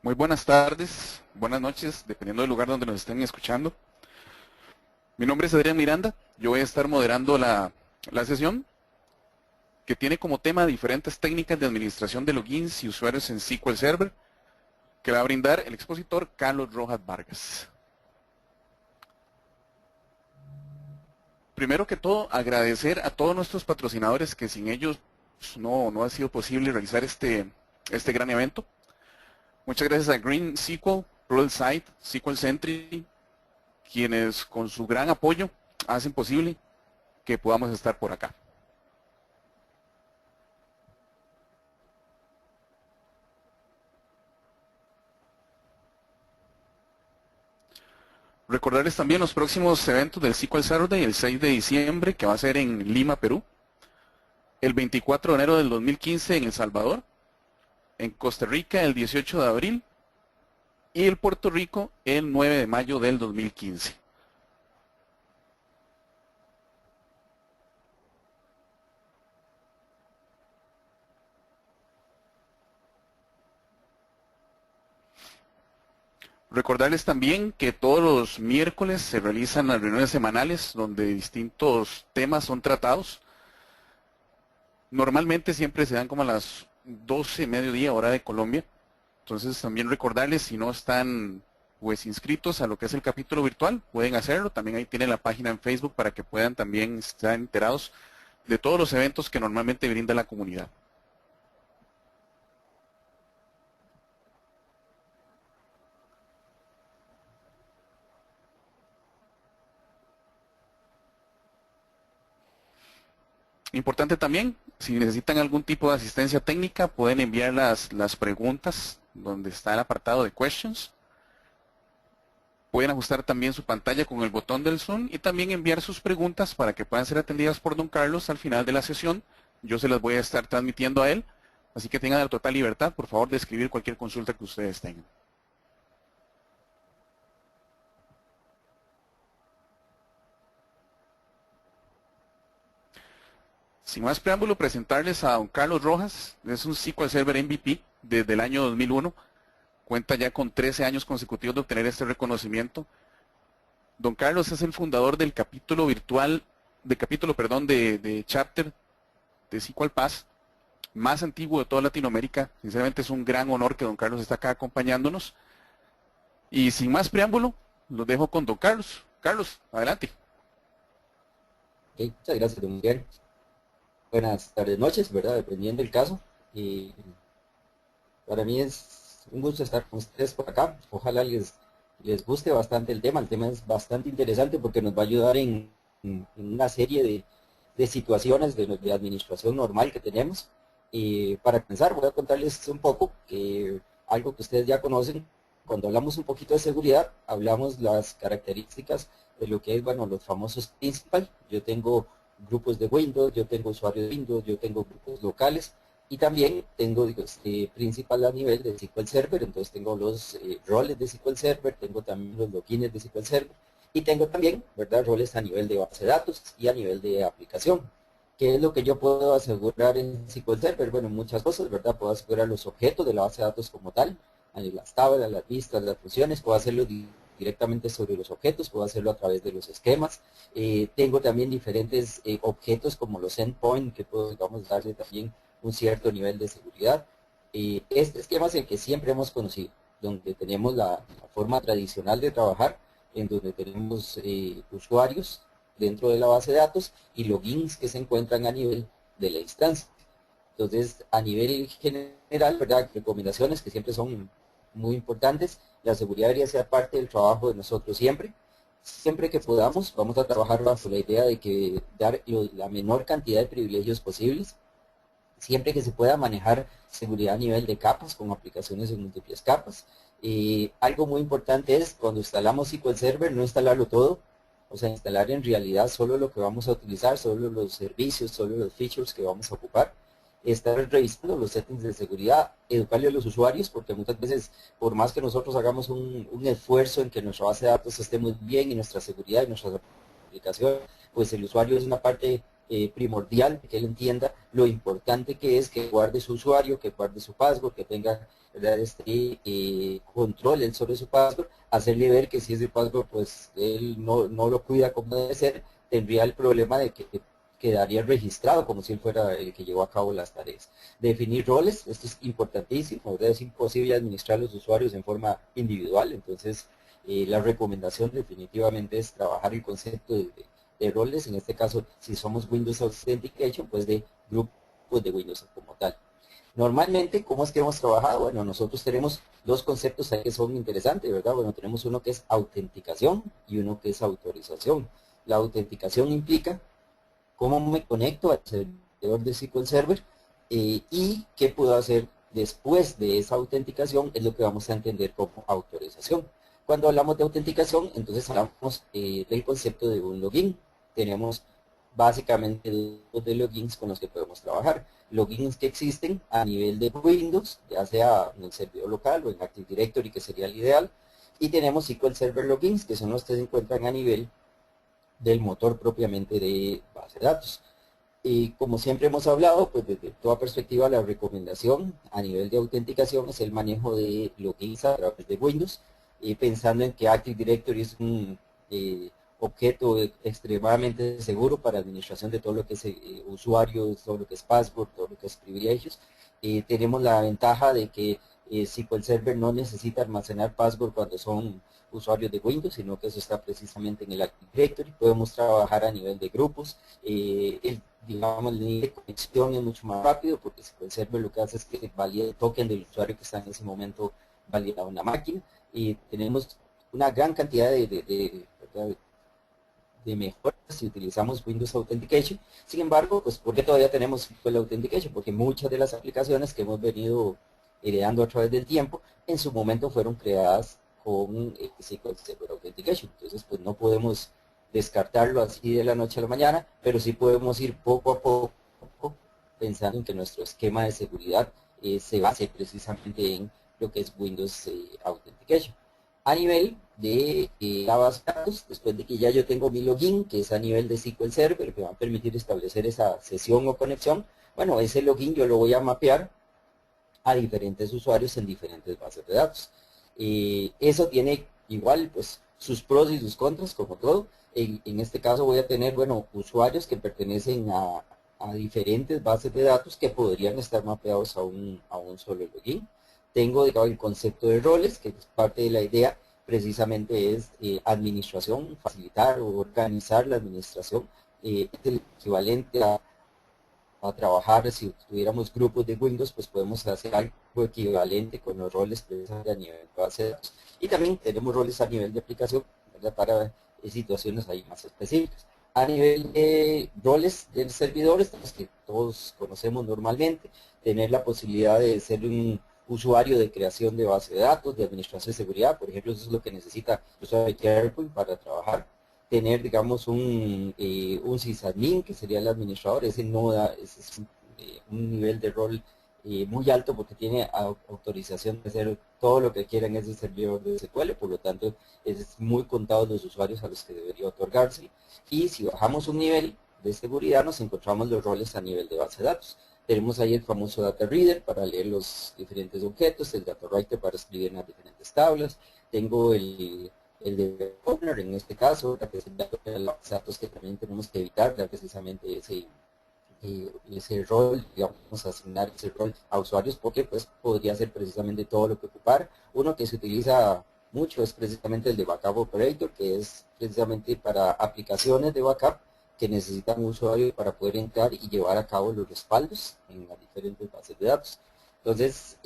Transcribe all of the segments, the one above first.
Muy buenas tardes, buenas noches, dependiendo del lugar donde nos estén escuchando. Mi nombre es Adrián Miranda, yo voy a estar moderando la sesión que tiene como tema diferentes técnicas de administración de logins y usuarios en SQL Server, que va a brindar el expositor Carlos Rojas Vargas. Primero que todo, agradecer a todos nuestros patrocinadores que sin ellos no ha sido posible realizar este gran evento. Muchas gracias a Green SQL, ProSite, SQL Sentry, quienes con su gran apoyo hacen posible que podamos estar por acá. Recordarles también los próximos eventos del SQL Saturday, el 6 de diciembre, que va a ser en Lima, Perú, el 24 de enero del 2015 en El Salvador, en Costa Rica el 18 de abril y en Puerto Rico el 9 de mayo del 2015. Recordarles también que todos los miércoles se realizan las reuniones semanales donde distintos temas son tratados. Normalmente siempre se dan como a las 12, mediodía, hora de Colombia. Entonces también recordarles, si no están pues inscritos a lo que es el capítulo virtual, pueden hacerlo. También ahí tienen la página en Facebook para que puedan también estar enterados de todos los eventos que normalmente brinda la comunidad. Importante también, si necesitan algún tipo de asistencia técnica, pueden enviar las preguntas donde está el apartado de questions. Pueden ajustar también su pantalla con el botón del Zoom y también enviar sus preguntas para que puedan ser atendidas por don Carlos al final de la sesión. Yo se las voy a estar transmitiendo a él, así que tengan la total libertad, por favor, de escribir cualquier consulta que ustedes tengan. Sin más preámbulo, presentarles a don Carlos Rojas. Es un SQL Server MVP desde el año 2001. Cuenta ya con 13 años consecutivos de obtener este reconocimiento. Don Carlos es el fundador del capítulo virtual, de Chapter de SQL Pass, más antiguo de toda Latinoamérica. Sinceramente es un gran honor que don Carlos esté acá acompañándonos. Y sin más preámbulo, los dejo con don Carlos. Carlos, adelante. Ok, muchas gracias, don Miguel. Buenas tardes, noches, ¿verdad? Dependiendo del caso. Y para mí es un gusto estar con ustedes por acá. Ojalá les guste bastante el tema. El tema es bastante interesante porque nos va a ayudar en una serie de situaciones de administración normal que tenemos. Y para comenzar, voy a contarles un poco que algo que ustedes ya conocen. Cuando hablamos un poquito de seguridad, hablamos las características de lo que es, bueno, los famosos principal. Yo tengo grupos de Windows, yo tengo usuarios de Windows, yo tengo grupos locales y también tengo principal a nivel de SQL Server, entonces tengo los roles de SQL Server, tengo también los logins de SQL Server y tengo también, ¿verdad?, roles a nivel de base de datos y a nivel de aplicación. ¿Qué es lo que yo puedo asegurar en SQL Server? Bueno, muchas cosas, ¿verdad? Puedo asegurar los objetos de la base de datos como tal, las tablas, las vistas, las funciones, puedo hacerlo directamente sobre los objetos, puedo hacerlo a través de los esquemas. Tengo también diferentes objetos como los endpoints que puedo, digamos, darle también un cierto nivel de seguridad. Este esquema es el que siempre hemos conocido, donde tenemos la forma tradicional de trabajar, en donde tenemos usuarios dentro de la base de datos y logins que se encuentran a nivel de la instancia. Entonces, a nivel general, ¿verdad? Recomendaciones que siempre son muy importantes. La seguridad debería ser parte del trabajo de nosotros siempre. Siempre que podamos, vamos a trabajar bajo la idea de que dar la menor cantidad de privilegios posibles. Siempre que se pueda manejar seguridad a nivel de capas, con aplicaciones en múltiples capas. Algo muy importante es, cuando instalamos SQL Server, no instalarlo todo, o sea, instalar en realidad solo lo que vamos a utilizar, solo los servicios, solo los features que vamos a ocupar, estar revisando los settings de seguridad, educarle a los usuarios, porque muchas veces, por más que nosotros hagamos un esfuerzo en que nuestra base de datos esté muy bien y nuestra seguridad y nuestras aplicaciones, pues el usuario es una parte primordial que él entienda lo importante que es que guarde su usuario, que guarde su password, que tenga, ¿verdad?, control él sobre su password, hacerle ver que si ese password pues él no lo cuida como debe ser, tendría el problema de que quedaría registrado como si él fuera el que llevó a cabo las tareas. Definir roles, esto es importantísimo, ¿verdad? Es imposible administrar los usuarios en forma individual, entonces la recomendación definitivamente es trabajar el concepto de roles, en este caso si somos Windows Authentication, pues de grupos de Windows como tal. Normalmente, ¿cómo es que hemos trabajado? Bueno, nosotros tenemos dos conceptos ahí que son interesantes, ¿verdad? Bueno, tenemos uno que es autenticación y uno que es autorización. La autenticación implica cómo me conecto al servidor de SQL Server y qué puedo hacer después de esa autenticación, es lo que vamos a entender como autorización. Cuando hablamos de autenticación, entonces hablamos del concepto de un login. Tenemos básicamente dos de logins con los que podemos trabajar. Logins que existen a nivel de Windows, ya sea en el servidor local o en Active Directory, que sería el ideal. Y tenemos SQL Server logins, que son los que se encuentran a nivel del motor propiamente de base de datos. Y como siempre hemos hablado, pues desde toda perspectiva la recomendación a nivel de autenticación es el manejo de logins a través de Windows, pensando en que Active Directory es un objeto extremadamente seguro para administración de todo lo que es usuarios, todo lo que es password, todo lo que es privilegios. Tenemos la ventaja de que SQL Server no necesita almacenar password cuando son usuarios de Windows, sino que eso está precisamente en el Active Directory. Podemos trabajar a nivel de grupos. Digamos, el nivel de conexión es mucho más rápido porque SQL Server lo que hace es que valida el token del usuario que está en ese momento validado en la máquina. Y tenemos una gran cantidad de mejoras si utilizamos Windows Authentication. Sin embargo, pues ¿por qué todavía tenemos SQL Authentication? Porque muchas de las aplicaciones que hemos venido heredando a través del tiempo, en su momento fueron creadas con SQL Server Authentication. Entonces, pues no podemos descartarlo así de la noche a la mañana, pero sí podemos ir poco a poco pensando en que nuestro esquema de seguridad se base precisamente en lo que es Windows Authentication. A nivel de la base de datos, después de que ya yo tengo mi login, que es a nivel de SQL Server, que va a permitir establecer esa sesión o conexión, bueno, ese login yo lo voy a mapear a diferentes usuarios en diferentes bases de datos. Eso tiene igual pues sus pros y sus contras, como todo. En este caso voy a tener, bueno, usuarios que pertenecen a diferentes bases de datos que podrían estar mapeados a un solo login. Tengo, digamos, el concepto de roles, que es parte de la idea, precisamente es administración, facilitar o organizar la administración. Es el equivalente a trabajar, si tuviéramos grupos de Windows, pues podemos hacer algo equivalente con los roles precisamente a nivel de base de datos. Y también tenemos roles a nivel de aplicación, ¿verdad?, para situaciones ahí más específicas. A nivel de roles del servidor, los que todos conocemos normalmente, tener la posibilidad de ser un usuario de creación de base de datos, de administración de seguridad, por ejemplo, eso es lo que necesita el usuario de SharePoint para trabajar. Tener, digamos, un sysadmin, que sería el administrador, ese no da, ese es un nivel de rol muy alto porque tiene autorización de hacer todo lo que quiera en ese servidor de SQL, por lo tanto es muy contado los usuarios a los que debería otorgarse. Y si bajamos un nivel de seguridad nos encontramos los roles a nivel de base de datos. Tenemos ahí el famoso data reader para leer los diferentes objetos, el data writer para escribir en las diferentes tablas, tengo el de owner en este caso, que es el dato de los datos que también tenemos que evitar, precisamente ese rol, digamos, asignar ese rol a usuarios, porque pues podría ser precisamente todo lo que ocupar. Uno que se utiliza mucho es precisamente el de backup operator, que es precisamente para aplicaciones de backup que necesitan un usuario para poder entrar y llevar a cabo los respaldos en las diferentes bases de datos. Entonces,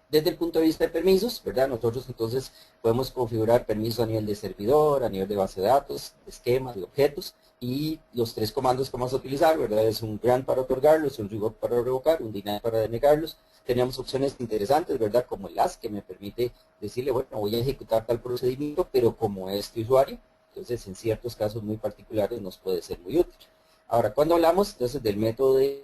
desde el punto de vista de permisos, ¿verdad? Nosotros entonces podemos configurar permisos a nivel de servidor, a nivel de base de datos, de esquemas, de objetos, y los tres comandos que vamos a utilizar, ¿verdad? Es un grant para otorgarlos, un revoke para revocar, un deny para denegarlos. Tenemos opciones interesantes, ¿verdad? Como el as, que me permite decirle, bueno, voy a ejecutar tal procedimiento, pero como este usuario, entonces en ciertos casos muy particulares nos puede ser muy útil. Ahora, cuando hablamos entonces del método de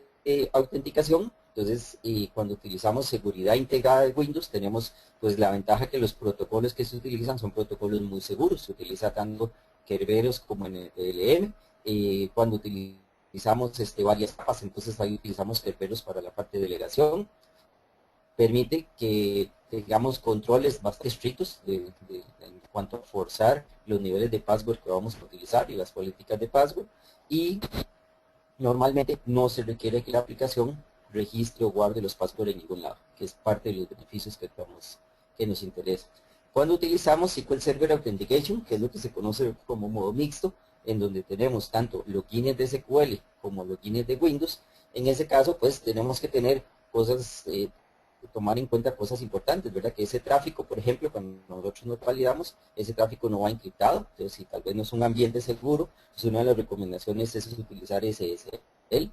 autenticación, entonces cuando utilizamos seguridad integrada de Windows, tenemos pues la ventaja que los protocolos que se utilizan son protocolos muy seguros. Se utiliza tanto Kerberos como en el TLM. Cuando utilizamos utilizamos varias capas, entonces ahí utilizamos terceros para la parte de delegación. Permite que tengamos controles bastante estrictos en cuanto a forzar los niveles de password que vamos a utilizar y las políticas de password. Y normalmente no se requiere que la aplicación registre o guarde los passwords en ningún lado, que es parte de los beneficios que nos interesa. Cuando utilizamos SQL Server Authentication, que es lo que se conoce como modo mixto, en donde tenemos tanto logins de SQL como logins de Windows, en ese caso pues tenemos que tener cosas, tomar en cuenta cosas importantes, ¿verdad? Que ese tráfico, por ejemplo, cuando nosotros nos validamos, ese tráfico no va encriptado, entonces si tal vez no es un ambiente seguro, pues una de las recomendaciones es utilizar SSL,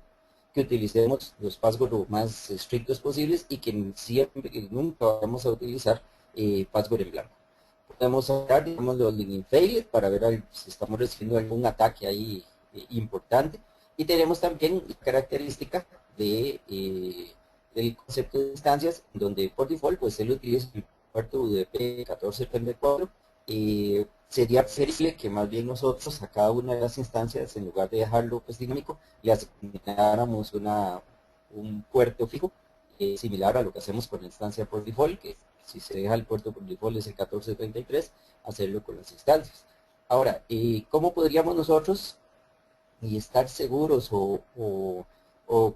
que utilicemos los passwords lo más estrictos posibles y que siempre, nunca vamos a utilizar password en blanco. Podemos hablar, digamos, los login failure para ver si estamos recibiendo algún ataque ahí importante. Y tenemos también la característica del concepto de instancias, donde por default pues él utiliza el puerto UDP 1434. Sería preferible que más bien nosotros a cada una de las instancias, en lugar de dejarlo pues dinámico, le asignáramos un puerto fijo, similar a lo que hacemos con la instancia por default, que si se deja el puerto por default es el 1433, hacerlo con las instancias. Ahora, ¿cómo podríamos nosotros estar seguros o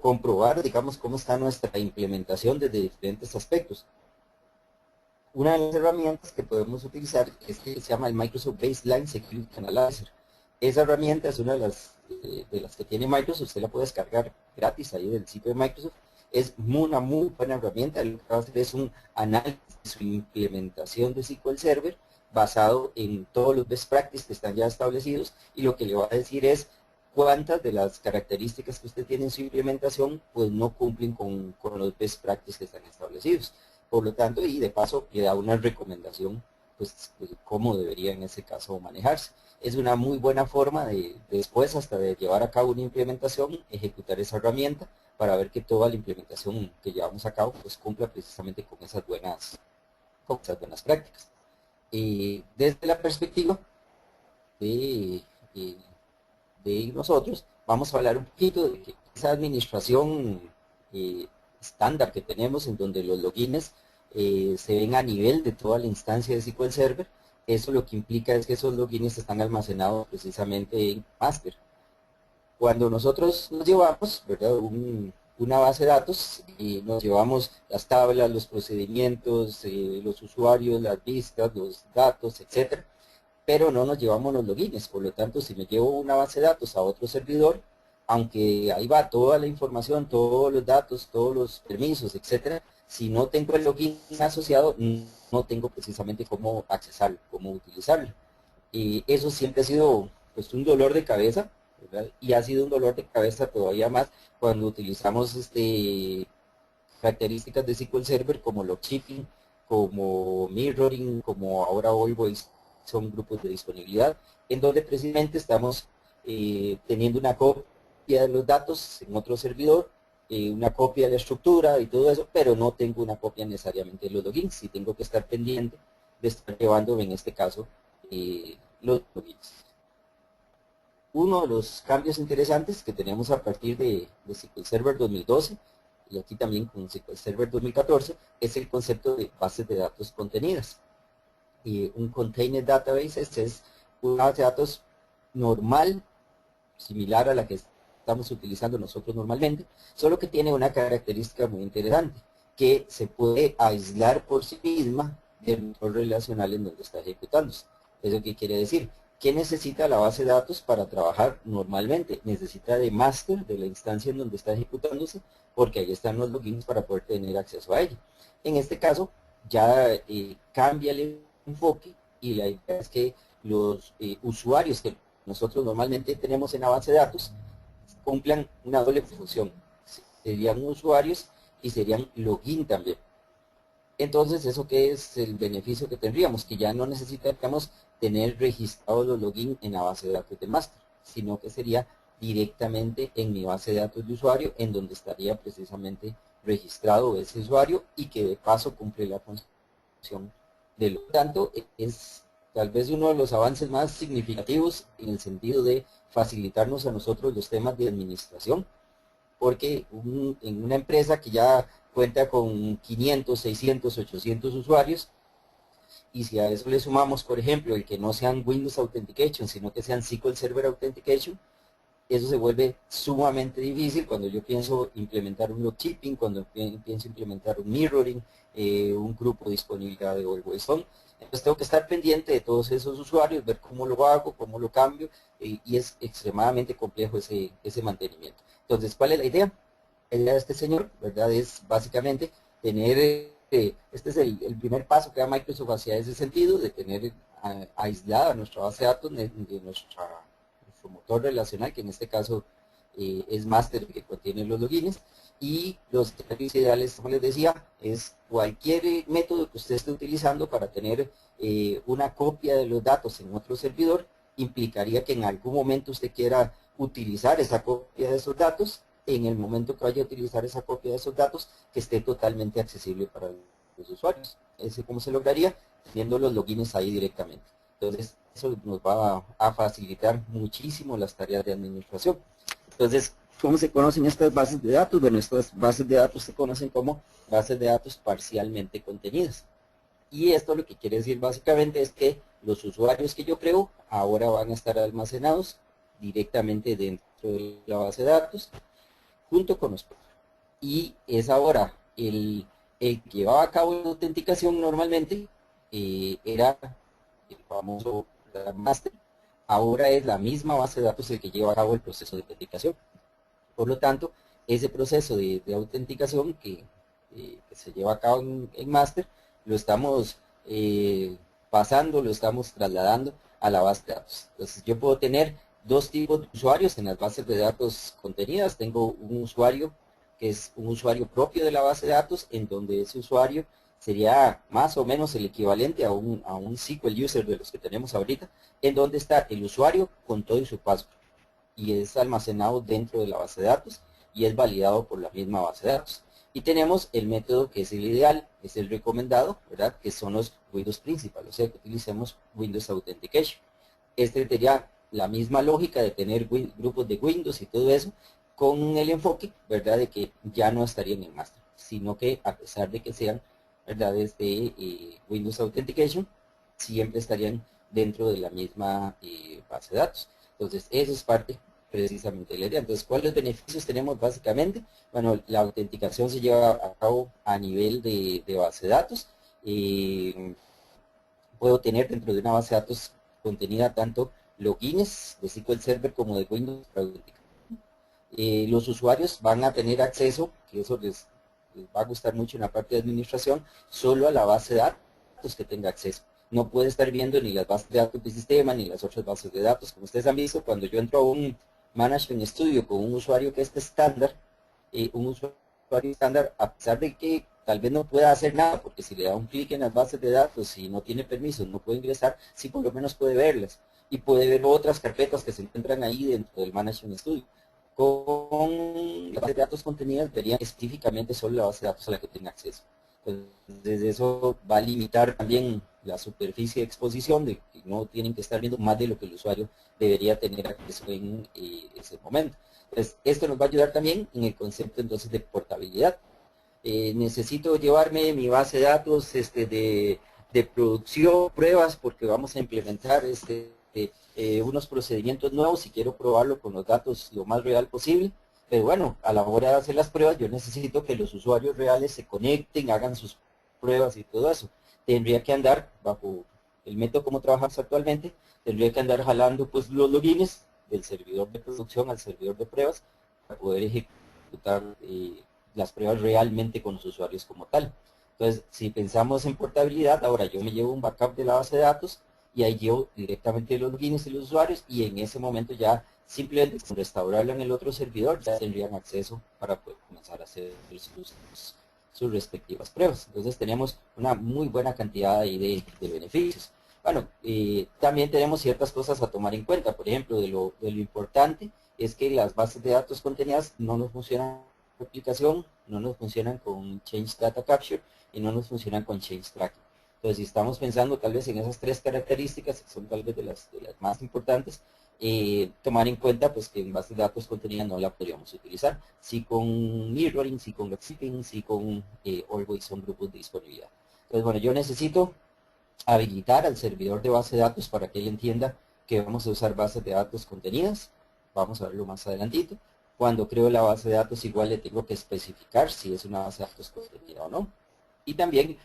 comprobar, digamos, cómo está nuestra implementación desde diferentes aspectos? Una de las herramientas que podemos utilizar es que se llama el Microsoft Baseline Security Analyzer. Esa herramienta es una de las que tiene Microsoft, usted la puede descargar gratis ahí del sitio de Microsoft. Es una muy buena herramienta, lo que va a hacer es un análisis de su implementación de SQL Server basado en todos los best practices que están ya establecidos, y lo que le va a decir es cuántas de las características que usted tiene en su implementación pues no cumplen con los best practices que están establecidos. Por lo tanto, y de paso le da una recomendación pues cómo debería en ese caso manejarse. Es una muy buena forma después hasta de llevar a cabo una implementación, ejecutar esa herramienta para ver que toda la implementación que llevamos a cabo pues cumpla precisamente con esas buenas prácticas. Desde la perspectiva de, nosotros, vamos a hablar un poquito de que esa administración estándar que tenemos, en donde los logins se ven a nivel de toda la instancia de SQL Server. Eso lo que implica es que esos logins están almacenados precisamente en master. Cuando nosotros nos llevamos, ¿verdad?, una base de datos, y nos llevamos las tablas, los procedimientos, los usuarios, las vistas, los datos, etcétera, pero no nos llevamos los logins. Por lo tanto, si me llevo una base de datos a otro servidor, aunque ahí va toda la información, todos los datos, todos los permisos, etcétera, si no tengo el login asociado, no tengo precisamente cómo accesarlo, cómo utilizarlo. Y eso siempre ha sido pues un dolor de cabeza, ¿verdad? Y ha sido un dolor de cabeza todavía más cuando utilizamos características de SQL Server como lockshipping, como mirroring, como ahora Always, son grupos de disponibilidad, en donde precisamente estamos teniendo una copia de los datos en otro servidor, una copia de la estructura y todo eso, pero no tengo una copia necesariamente de los logins, y tengo que estar pendiente de estar llevando, en este caso, los logins. Uno de los cambios interesantes que tenemos a partir de SQL Server 2012, y aquí también con SQL Server 2014, es el concepto de bases de datos contenidas. Y un container database es una base de datos normal, similar a la que estamos utilizando nosotros normalmente, solo que tiene una característica muy interesante, que se puede aislar por sí misma del motor relacional en donde está ejecutándose. ¿Eso qué quiere decir? ¿Qué necesita la base de datos para trabajar normalmente? Necesita de master de la instancia en donde está ejecutándose, porque ahí están los logins para poder tener acceso a ella. En este caso, ya cambia el enfoque, y la idea es que los usuarios que nosotros normalmente tenemos en la base de datos cumplan una doble función. Serían usuarios y serían login también. Entonces, ¿eso qué es el beneficio que tendríamos? Que ya no necesitaríamos tener registrados los logins en la base de datos de master, sino que sería directamente en mi base de datos de usuario, en donde estaría precisamente registrado ese usuario, y que de paso cumple la función de lo tanto. Es tal vez uno de los avances más significativos en el sentido de facilitarnos a nosotros los temas de administración, porque en una empresa que ya cuenta con 500, 600, 800 usuarios, y si a eso le sumamos, por ejemplo, el que no sean Windows Authentication, sino que sean SQL Server Authentication, eso se vuelve sumamente difícil cuando yo pienso implementar un lockkeeping, cuando pienso implementar un mirroring, un grupo de disponibilidad de Always On. Entonces tengo que estar pendiente de todos esos usuarios, ver cómo lo hago, cómo lo cambio, y es extremadamente complejo ese mantenimiento. Entonces, ¿cuál es la idea? La idea de este señor, ¿verdad? Es básicamente tener, este es el primer paso que da Microsoft hacia ese sentido, de tener aislada nuestra base de datos de nuestro motor relacional, que en este caso es Master, que contiene los logins, y los servicios ideales, como les decía, es cualquier método que usted esté utilizando para tener una copia de los datos en otro servidor, implicaría que en algún momento usted quiera utilizar esa copia de esos datos, en el momento que vaya a utilizar esa copia de esos datos, que esté totalmente accesible para los usuarios. ¿Cómo se lograría? Teniendo los logins ahí directamente. Entonces, eso nos va a facilitar muchísimo las tareas de administración. Entonces, ¿cómo se conocen estas bases de datos? Bueno, estas bases de datos se conocen como bases de datos parcialmente contenidas. Y esto lo que quiere decir básicamente es que los usuarios que yo creo ahora van a estar almacenados directamente dentro de la base de datos junto con los propios. Y es ahora el que llevaba a cabo la autenticación normalmente, era el famoso master, ahora es la misma base de datos el que lleva a cabo el proceso de autenticación. Por lo tanto, ese proceso de autenticación que se lleva a cabo en master, lo estamos pasando, lo estamos trasladando a la base de datos. Entonces yo puedo tener dos tipos de usuarios en las bases de datos contenidas. Tengo un usuario que es un usuario propio de la base de datos, en donde ese usuario sería más o menos el equivalente a un SQL user de los que tenemos ahorita, en donde está el usuario con todo y su password, y es almacenado dentro de la base de datos y es validado por la misma base de datos. Y tenemos el método que es el ideal, es el recomendado, ¿verdad? Que son los Windows Principal, o sea que utilicemos Windows Authentication. Este sería la misma lógica de tener grupos de Windows y todo eso, con el enfoque, ¿verdad? De que ya no estarían en master, sino que a pesar de que sean, ¿verdad? Windows Authentication, siempre estarían dentro de la misma base de datos. Entonces, eso es parte precisamente de la idea. Entonces, ¿cuáles beneficios tenemos básicamente? Bueno, la autenticación se lleva a cabo a nivel de base de datos. Puedo tener dentro de una base de datos contenida tanto logins de SQL Server como de Windows para autenticar. Los usuarios van a tener acceso, que eso les va a gustar mucho en la parte de administración, solo a la base de datos que tenga acceso. No puede estar viendo ni las bases de datos del sistema, ni las otras bases de datos. Como ustedes han visto, cuando yo entro a un Management Studio con un usuario que es estándar, un usuario estándar, a pesar de que tal vez no pueda hacer nada, porque si le da un clic en las bases de datos y no tiene permiso, no puede ingresar, sí por lo menos puede verlas. Y puede ver otras carpetas que se encuentran ahí dentro del Management Studio. Con la base de datos contenidas verían específicamente solo la base de datos a la que tenga acceso. Entonces eso va a limitar también la superficie de exposición, de que no tienen que estar viendo más de lo que el usuario debería tener acceso en ese momento. Entonces esto nos va a ayudar también en el concepto entonces de portabilidad. Necesito llevarme mi base de datos de producción, pruebas, porque vamos a implementar unos procedimientos nuevos y quiero probarlo con los datos lo más real posible. Pero bueno, a la hora de hacer las pruebas yo necesito que los usuarios reales se conecten, hagan sus pruebas y todo eso. Tendría que andar bajo el método como trabajamos actualmente, tendría que andar jalando pues los logins del servidor de producción al servidor de pruebas para poder ejecutar las pruebas realmente con los usuarios como tal. Entonces, si pensamos en portabilidad, ahora yo me llevo un backup de la base de datos y ahí llevo directamente los logins y los usuarios, y en ese momento ya simplemente con restaurarlo en el otro servidor ya tendrían acceso para poder comenzar a hacer sus respectivas pruebas. Entonces tenemos una muy buena cantidad ahí de beneficios. Bueno, también tenemos ciertas cosas a tomar en cuenta. Por ejemplo, de lo importante es que las bases de datos contenidas no nos funcionan con aplicación, no nos funcionan con Change Data Capture y no nos funcionan con Change Tracking. Entonces, si estamos pensando tal vez en esas tres características, que son tal vez de las más importantes, tomar en cuenta pues que en bases de datos contenida no la podríamos utilizar. Sí con mirroring, sí con lockkeeping, sí con always son grupos de disponibilidad. Entonces, bueno, yo necesito habilitar al servidor de base de datos para que él entienda que vamos a usar bases de datos contenidas. Vamos a verlo más adelantito. Cuando creo la base de datos igual le tengo que especificar si es una base de datos contenida o no. Y también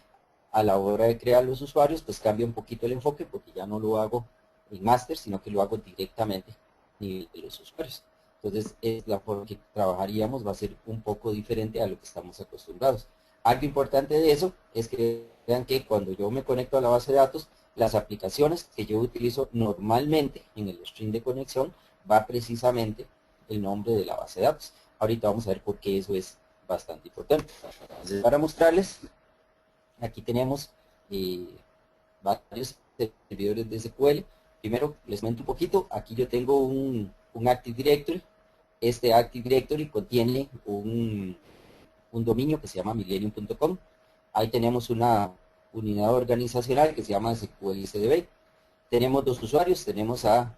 a la hora de crear los usuarios, pues cambia un poquito el enfoque porque ya no lo hago en master, sino que lo hago directamente a nivel de los usuarios. Entonces, es la forma que trabajaríamos va a ser un poco diferente a lo que estamos acostumbrados. Algo importante de eso es que vean que cuando yo me conecto a la base de datos, las aplicaciones que yo utilizo normalmente en el string de conexión va precisamente el nombre de la base de datos. Ahorita vamos a ver por qué eso es bastante importante. Entonces, para mostrarles, aquí tenemos varios servidores de SQL. Primero les comento un poquito. Aquí yo tengo un Active Directory. Este Active Directory contiene un dominio que se llama millennium.com. Ahí tenemos una unidad organizacional que se llama SQL CDB. Tenemos dos usuarios, tenemos a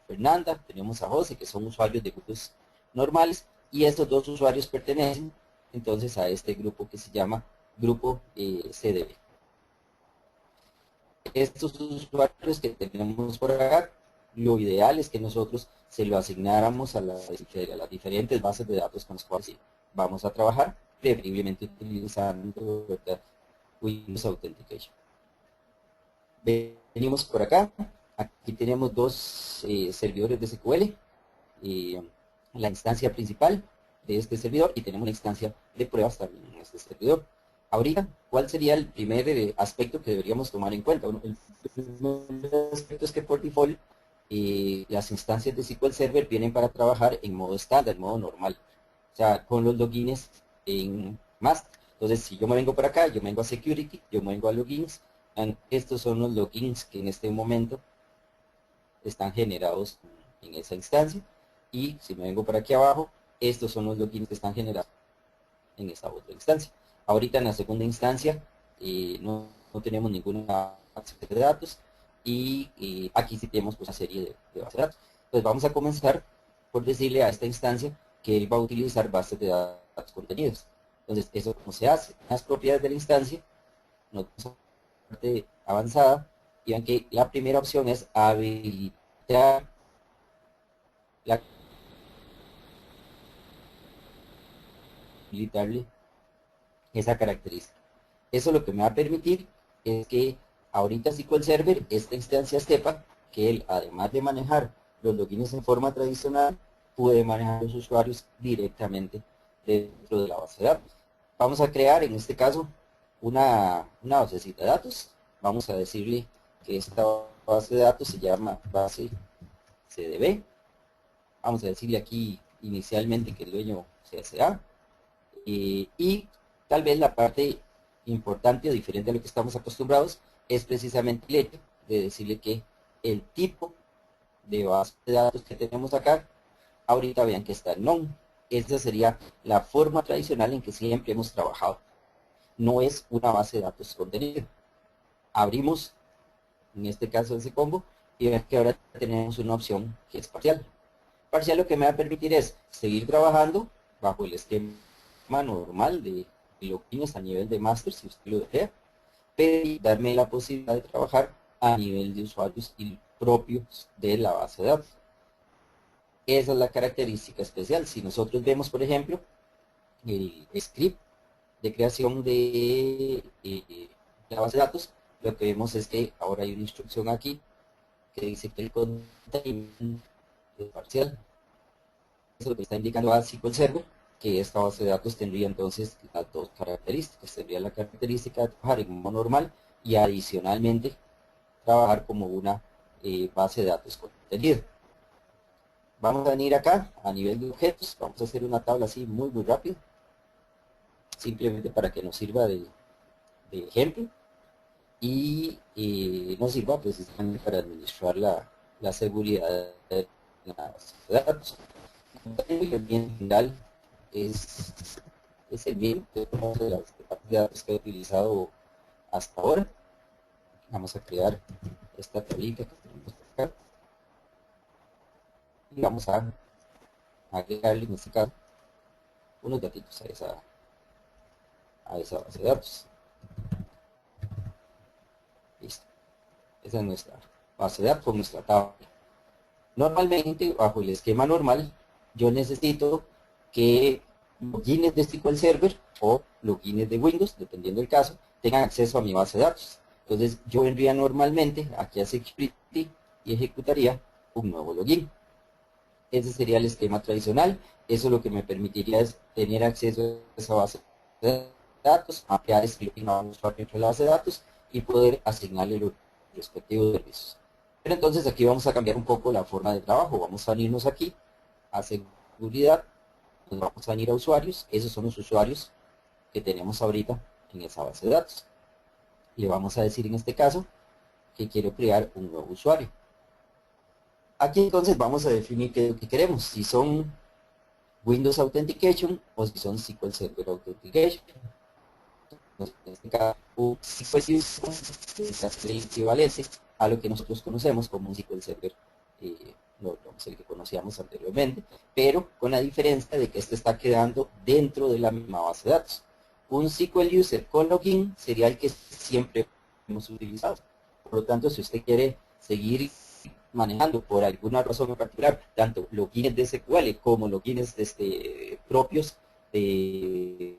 Fernanda, tenemos a José, que son usuarios de grupos normales, y estos dos usuarios pertenecen entonces a este grupo que se llama grupo CDB. Estos usuarios que tenemos por acá, lo ideal es que nosotros se lo asignáramos a las diferentes bases de datos con las cuales vamos a trabajar, preferiblemente utilizando Windows Authentication. Venimos por acá, aquí tenemos dos servidores de SQL, la instancia principal de este servidor y tenemos una instancia de pruebas también en este servidor. Ahorita, ¿cuál sería el primer aspecto que deberíamos tomar en cuenta? Bueno, el primer aspecto es que por default las instancias de SQL Server vienen para trabajar en modo estándar, en modo normal, o sea, con los logins en master. Entonces, si yo me vengo por acá, yo me vengo a Security, yo me vengo a Logins, estos son los logins que en este momento están generados en esa instancia. Y si me vengo por aquí abajo, estos son los logins que están generados en esta otra instancia. Ahorita en la segunda instancia no tenemos ninguna base de datos y aquí sí tenemos pues, una serie de bases de datos. Entonces vamos a comenzar por decirle a esta instancia que él va a utilizar bases de datos contenidos. Entonces, ¿eso cómo se hace? Las propiedades de la instancia, nos vamos a la parte avanzada, y vean que la primera opción es habilitar habilitarle esa característica. Eso lo que me va a permitir es que ahorita SQL Server, esta instancia sepa que él, además de manejar los logins en forma tradicional, puede manejar los usuarios directamente dentro de la base de datos. Vamos a crear, en este caso, una basecita de datos. Vamos a decirle que esta base de datos se llama base CDB. Vamos a decirle aquí inicialmente que el dueño sea y tal vez la parte importante o diferente a lo que estamos acostumbrados es precisamente el hecho de decirle que el tipo de base de datos que tenemos acá, ahorita vean que está en none. Esa sería la forma tradicional en que siempre hemos trabajado. No es una base de datos contenida. Abrimos, en este caso ese combo, y ven que ahora tenemos una opción que es parcial. Parcial lo que me va a permitir es seguir trabajando bajo el esquema normal de logins a nivel de master, si usted lo desea, pero darme la posibilidad de trabajar a nivel de usuarios y propios de la base de datos. Esa es la característica especial. Si nosotros vemos, por ejemplo, el script de creación de la base de datos, lo que vemos es que ahora hay una instrucción aquí que dice que el containment es parcial. Eso es lo que está indicando a SQL Server, que esta base de datos tendría entonces las dos características. Tendría la característica de trabajar en modo normal y adicionalmente trabajar como una base de datos contenida. Vamos a venir acá a nivel de objetos. Vamos a hacer una tabla así muy rápido, simplemente para que nos sirva de ejemplo y nos sirva precisamente para administrar la seguridad de la base de datos. El bien general es el mismo de las bases de datos que he utilizado hasta ahora. Vamos a crear esta tablita que tenemos acá y vamos a agregarle en este caso unos datitos a esa base de datos. Listo. Esa es nuestra base de datos, nuestra tabla. Normalmente, bajo el esquema normal, yo necesito que logins de SQL Server o logins de Windows, dependiendo del caso, tengan acceso a mi base de datos. Entonces, yo vendría normalmente aquí a Security y ejecutaría un nuevo login. Ese sería el esquema tradicional. Eso lo que me permitiría es tener acceso a esa base de datos, mapear ese login a un usuario dentro de la base de datos y poder asignarle los respectivos servicios. Pero entonces aquí vamos a cambiar un poco la forma de trabajo. Vamos a venirnos aquí a seguridad, nos vamos a venir a usuarios. Esos son los usuarios que tenemos ahorita en esa base de datos. Le vamos a decir en este caso que quiero crear un nuevo usuario. Aquí entonces vamos a definir qué es lo que queremos, si son Windows Authentication o si son SQL Server Authentication. Entonces, en este caso, un SQL Server es el equivalente a lo que nosotros conocemos como un SQL Server, el que conocíamos anteriormente, pero con la diferencia de que este está quedando dentro de la misma base de datos. Un SQL User con login sería el que siempre hemos utilizado. Por lo tanto, si usted quiere seguir manejando por alguna razón en particular, tanto logins de SQL como logins propios de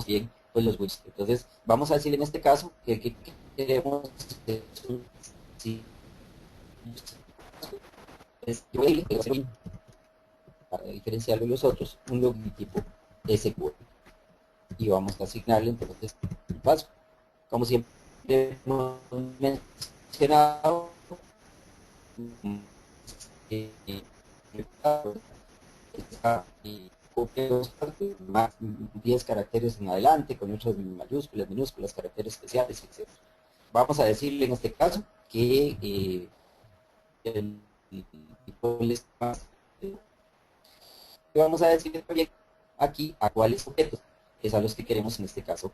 bien, pues los widgets. Entonces, vamos a decir en este caso que el que queremos es un para diferenciarlo de los otros, un login tipo SQL. Y vamos a asignarle entonces un paso. Como siempre hemos mencionado, más 10 caracteres en adelante, con letras mayúsculas, minúsculas, caracteres especiales, etc. Vamos a decirle en este caso que el tipo vamos a decirle también aquí a cuáles objetos, que es a los que queremos en este caso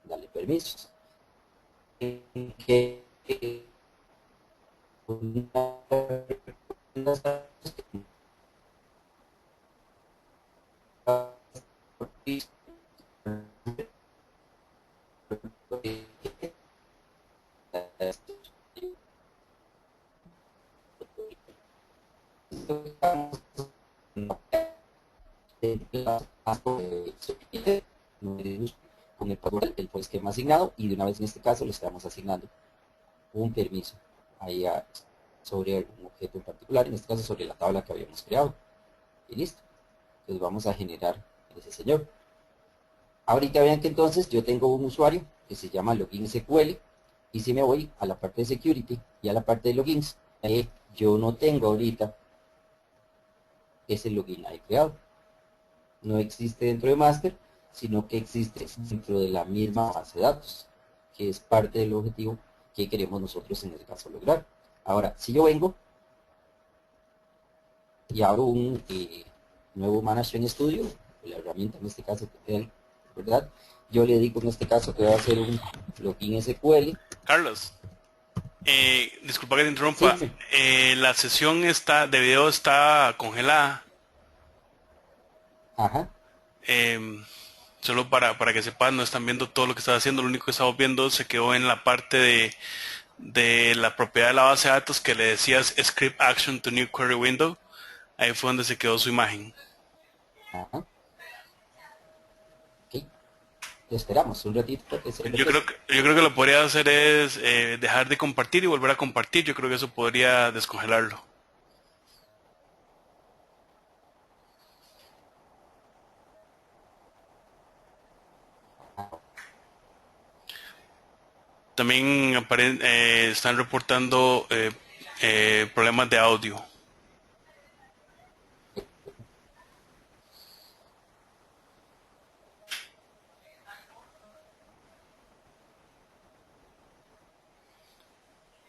darle permisos. Que con el password el esquema asignado y de una vez en este caso le estamos asignando un permiso ahí sobre un objeto en particular, en este caso sobre la tabla que habíamos creado. Y listo. Entonces vamos a generar ese señor. Ahorita vean que entonces yo tengo un usuario que se llama login SQL y si me voy a la parte de security y a la parte de logins, yo no tengo ahorita ese login ahí creado. No existe dentro de master, sino que existe dentro de la misma base de datos, que es parte del objetivo que queremos nosotros en el caso lograr. Ahora, si yo vengo y abro un nuevo Management Studio, la herramienta en este caso, ¿verdad? Yo le digo en este caso que va a hacer un login SQL. Carlos, disculpa que te Sí, interrumpa. La sesión de video está congelada. ajá. Eh, Solo para que sepan, no están viendo todo lo que estás haciendo. Lo único que estamos viendo se quedó en la parte de la propiedad de la base de datos que le decías Script Action to New Query Window. Ahí fue donde se quedó su imagen. Ajá. Ok. Esperamos un ratito que se procese. Yo creo que lo podría hacer es dejar de compartir y volver a compartir. Yo creo que eso podría descongelarlo. También están reportando problemas de audio.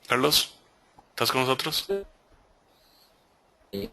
Carlos. ¿Estás con nosotros? Eh,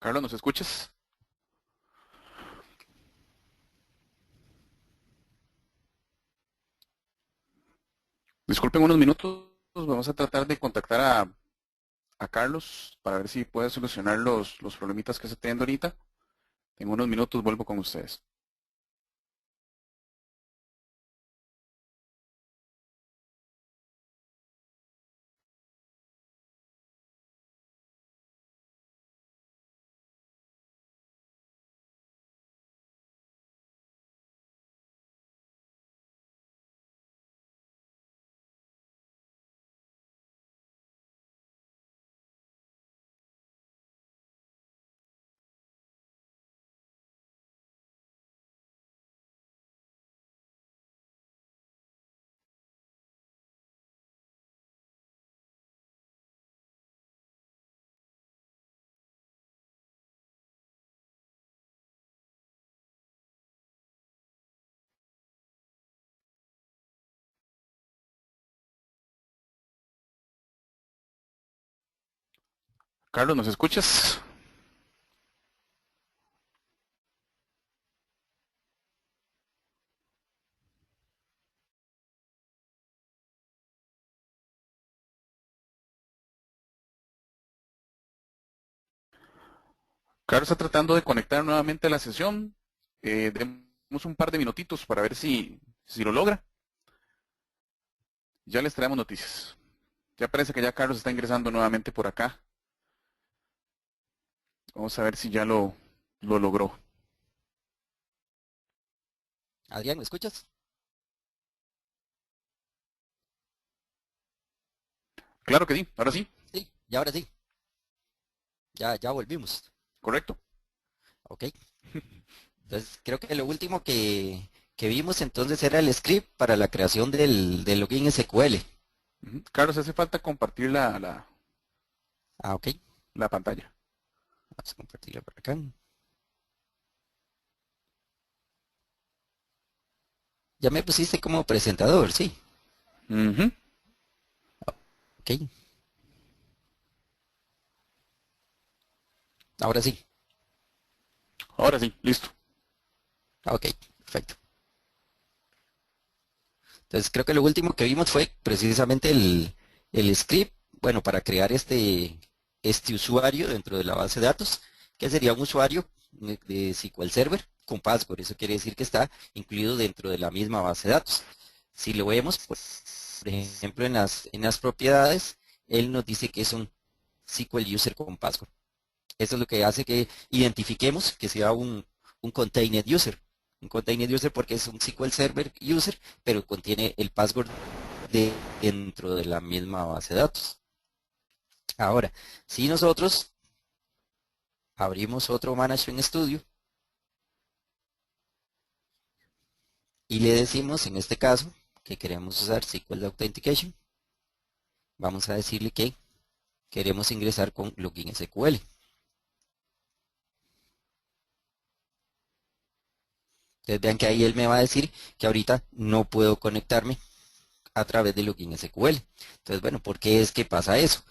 Carlos, ¿nos escuchas? Disculpen unos minutos, vamos a tratar de contactar a Carlos para ver si puede solucionar los problemitas que se teniendo ahorita. En unos minutos vuelvo con ustedes. Carlos, ¿nos escuchas? Carlos está tratando de conectar nuevamente a la sesión. Demos un par de minutitos para ver si lo logra. Ya les traemos noticias. Ya parece que ya Carlos está ingresando nuevamente por acá. Vamos a ver si ya lo logró. Adrián, ¿me escuchas? Claro que sí, ahora sí, Sí, y ahora sí, ya volvimos. correcto. Ok, entonces creo que lo último que vimos entonces era el script para la creación del login SQL. Ujú. Carlos, hace falta compartir Ah, ok, la pantalla. vamos a compartirlo por acá. Ya me pusiste como presentador, sí. Ujú. Ok, ahora sí. Ahora sí, listo. Ok, perfecto. Entonces creo que lo último que vimos fue precisamente el script, bueno, para crear este usuario dentro de la base de datos, que sería un usuario de SQL Server con password. Eso quiere decir que está incluido dentro de la misma base de datos. Si lo vemos, por ejemplo, en las propiedades, él nos dice que es un SQL User con password. Eso es lo que hace que identifiquemos que sea un container user. Un container user porque es un SQL Server user, pero contiene el password dentro de la misma base de datos. Ahora, si nosotros abrimos otro Management Studio y le decimos en este caso que queremos usar SQL Authentication, vamos a decirle que queremos ingresar con Login SQL. Entonces vean que ahí él me va a decir que ahorita no puedo conectarme a través de Login SQL. Entonces, bueno, ¿por qué es que pasa eso?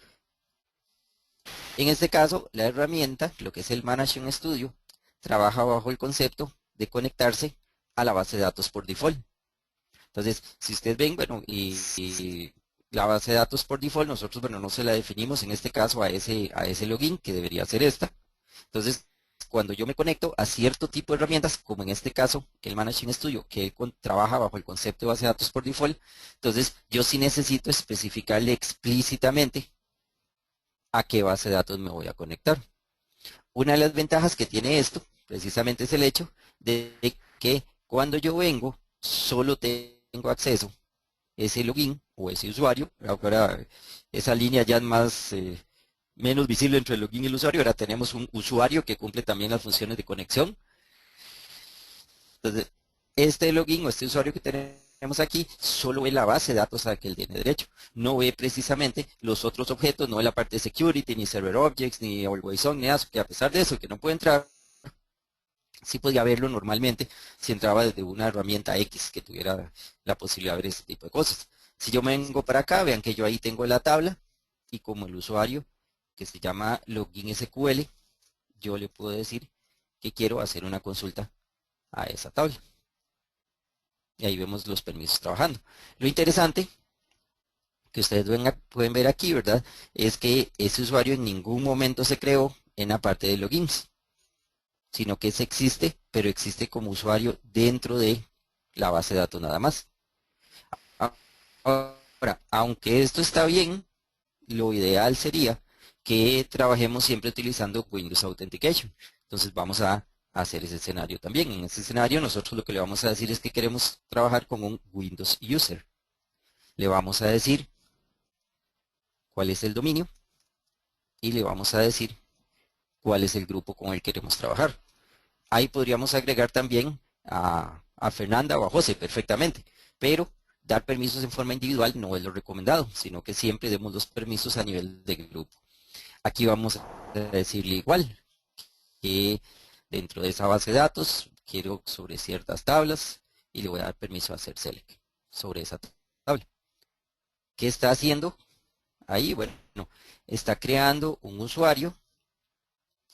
En este caso, la herramienta, lo que es el Management Studio, trabaja bajo el concepto de conectarse a la base de datos por default. Entonces, si ustedes ven, bueno, y la base de datos por default, nosotros, bueno, no se la definimos en este caso a ese login, que debería ser esta. Entonces, cuando yo me conecto a cierto tipo de herramientas, como en este caso el Managing Studio, que trabaja bajo el concepto de base de datos por default, entonces yo sí necesito especificarle explícitamente a qué base de datos me voy a conectar. Una de las ventajas que tiene esto, precisamente, es el hecho de que cuando yo vengo, solo tengo acceso a ese login o ese usuario. Ahora esa línea ya es menos visible entre el login y el usuario. Ahora tenemos un usuario que cumple también las funciones de conexión. Entonces, este login o este usuario que tenemos aquí solo ve la base de datos a la que él tiene derecho. No ve precisamente los otros objetos, no ve la parte de security, ni server objects, ni always on, ni eso, que a pesar de eso, que no puede entrar, sí podía verlo normalmente si entraba desde una herramienta X que tuviera la posibilidad de ver ese tipo de cosas. Si yo me vengo para acá, vean que yo ahí tengo la tabla y como el usuario que se llama login SQL, yo le puedo decir que quiero hacer una consulta a esa tabla. Y ahí vemos los permisos trabajando. Lo interesante que ustedes pueden ver aquí, ¿verdad? Es que ese usuario en ningún momento se creó en la parte de logins, sino que ese existe, pero existe como usuario dentro de la base de datos nada más. Ahora, aunque esto está bien, lo ideal sería que trabajemos siempre utilizando Windows Authentication. Entonces vamos a hacer ese escenario también. En ese escenario nosotros lo que le vamos a decir es que queremos trabajar con un Windows User. Le vamos a decir cuál es el dominio y le vamos a decir cuál es el grupo con el que queremos trabajar. Ahí podríamos agregar también a Fernanda o a José perfectamente, pero dar permisos en forma individual no es lo recomendado, sino que siempre demos los permisos a nivel de grupo. Aquí vamos a decirle igual que dentro de esa base de datos quiero sobre ciertas tablas y le voy a dar permiso a hacer select sobre esa tabla. ¿Qué está haciendo ahí? Bueno, está creando un usuario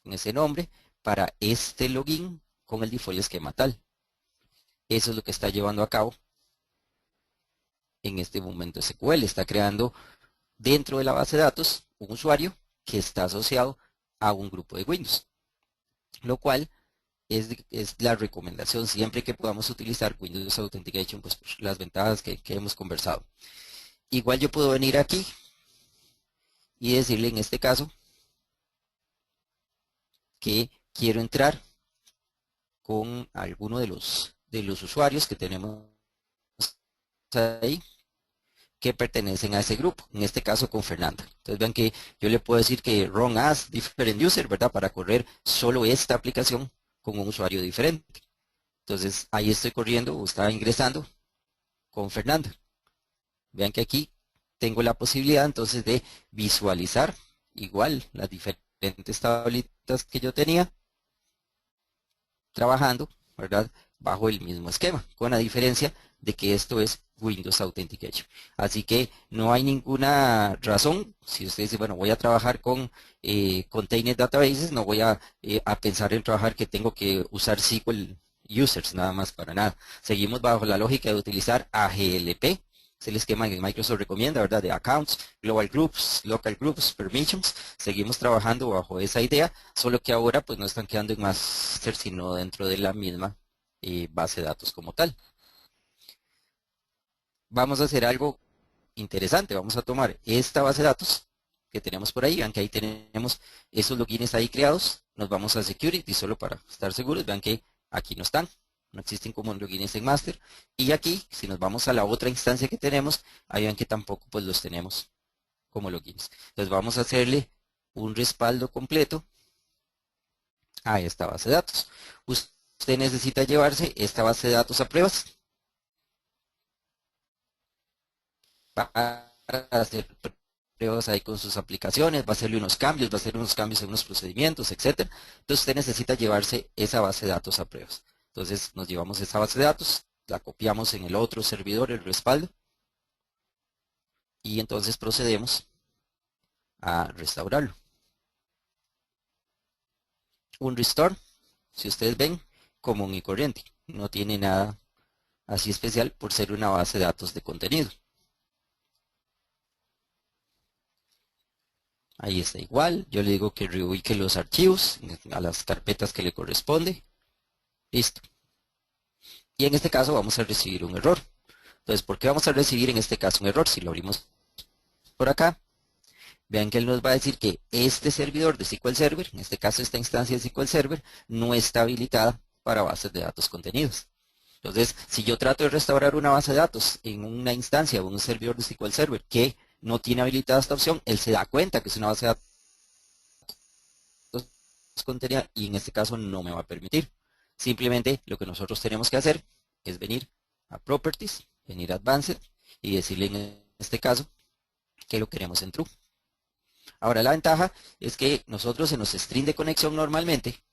con ese nombre para este login con el default esquema tal. Eso es lo que está llevando a cabo en este momento SQL. Está creando dentro de la base de datos un usuario que está asociado a un grupo de Windows, lo cual es la recomendación siempre que podamos utilizar Windows Authentication, pues por las ventajas que hemos conversado. Igual yo puedo venir aquí y decirle en este caso que quiero entrar con alguno de los usuarios que tenemos ahí que pertenecen a ese grupo, en este caso con Fernanda. Entonces vean que yo le puedo decir que run as different user, ¿verdad? Para correr solo esta aplicación con un usuario diferente. Entonces ahí estoy corriendo o está ingresando con Fernanda. Vean que aquí tengo la posibilidad entonces de visualizar igual las diferentes tablitas que yo tenía trabajando, ¿verdad? Bajo el mismo esquema, con la diferencia de que esto es Windows Authentication. Así que no hay ninguna razón, si usted dice, bueno, voy a trabajar con Container Databases, no voy a pensar en trabajar que tengo que usar SQL Users, nada más para nada. Seguimos bajo la lógica de utilizar AGLP, es el esquema que Microsoft recomienda, ¿verdad? De Accounts, Global Groups, Local Groups, Permissions. Seguimos trabajando bajo esa idea, solo que ahora pues no están quedando en master, sino dentro de la misma base de datos como tal. Vamos a hacer algo interesante. Vamos a tomar esta base de datos que tenemos por ahí. Vean que ahí tenemos esos logins ahí creados. Nos vamos a Security solo para estar seguros. Vean que aquí no están. No existen como logins en master. Y aquí, si nos vamos a la otra instancia que tenemos, ahí vean que tampoco pues los tenemos como logins. Entonces vamos a hacerle un respaldo completo a esta base de datos. Usted necesita llevarse esta base de datos a pruebas para hacer pruebas ahí con sus aplicaciones, va a hacerle unos cambios, va a hacer unos cambios en unos procedimientos, etcétera. Entonces usted necesita llevarse esa base de datos a pruebas. Entonces nos llevamos esa base de datos, la copiamos en el otro servidor, el respaldo, y entonces procedemos a restaurarlo. Un restore, si ustedes ven, común y corriente, no tiene nada así especial por ser una base de datos de contenido. Ahí está igual. Yo le digo que reubique los archivos a las carpetas que le corresponde. Listo. Y en este caso vamos a recibir un error. Entonces, ¿por qué vamos a recibir en este caso un error? Si lo abrimos por acá, vean que él nos va a decir que este servidor de SQL Server, en este caso esta instancia de SQL Server, no está habilitada para bases de datos contenidos. Entonces, si yo trato de restaurar una base de datos en una instancia o un servidor de SQL Server que no tiene habilitada esta opción, él se da cuenta que es una base de datos contenida y en este caso no me va a permitir. Simplemente lo que nosotros tenemos que hacer es venir a Properties, venir a Advanced y decirle en este caso que lo queremos en True. Ahora la ventaja es que nosotros en los strings de conexión normalmente,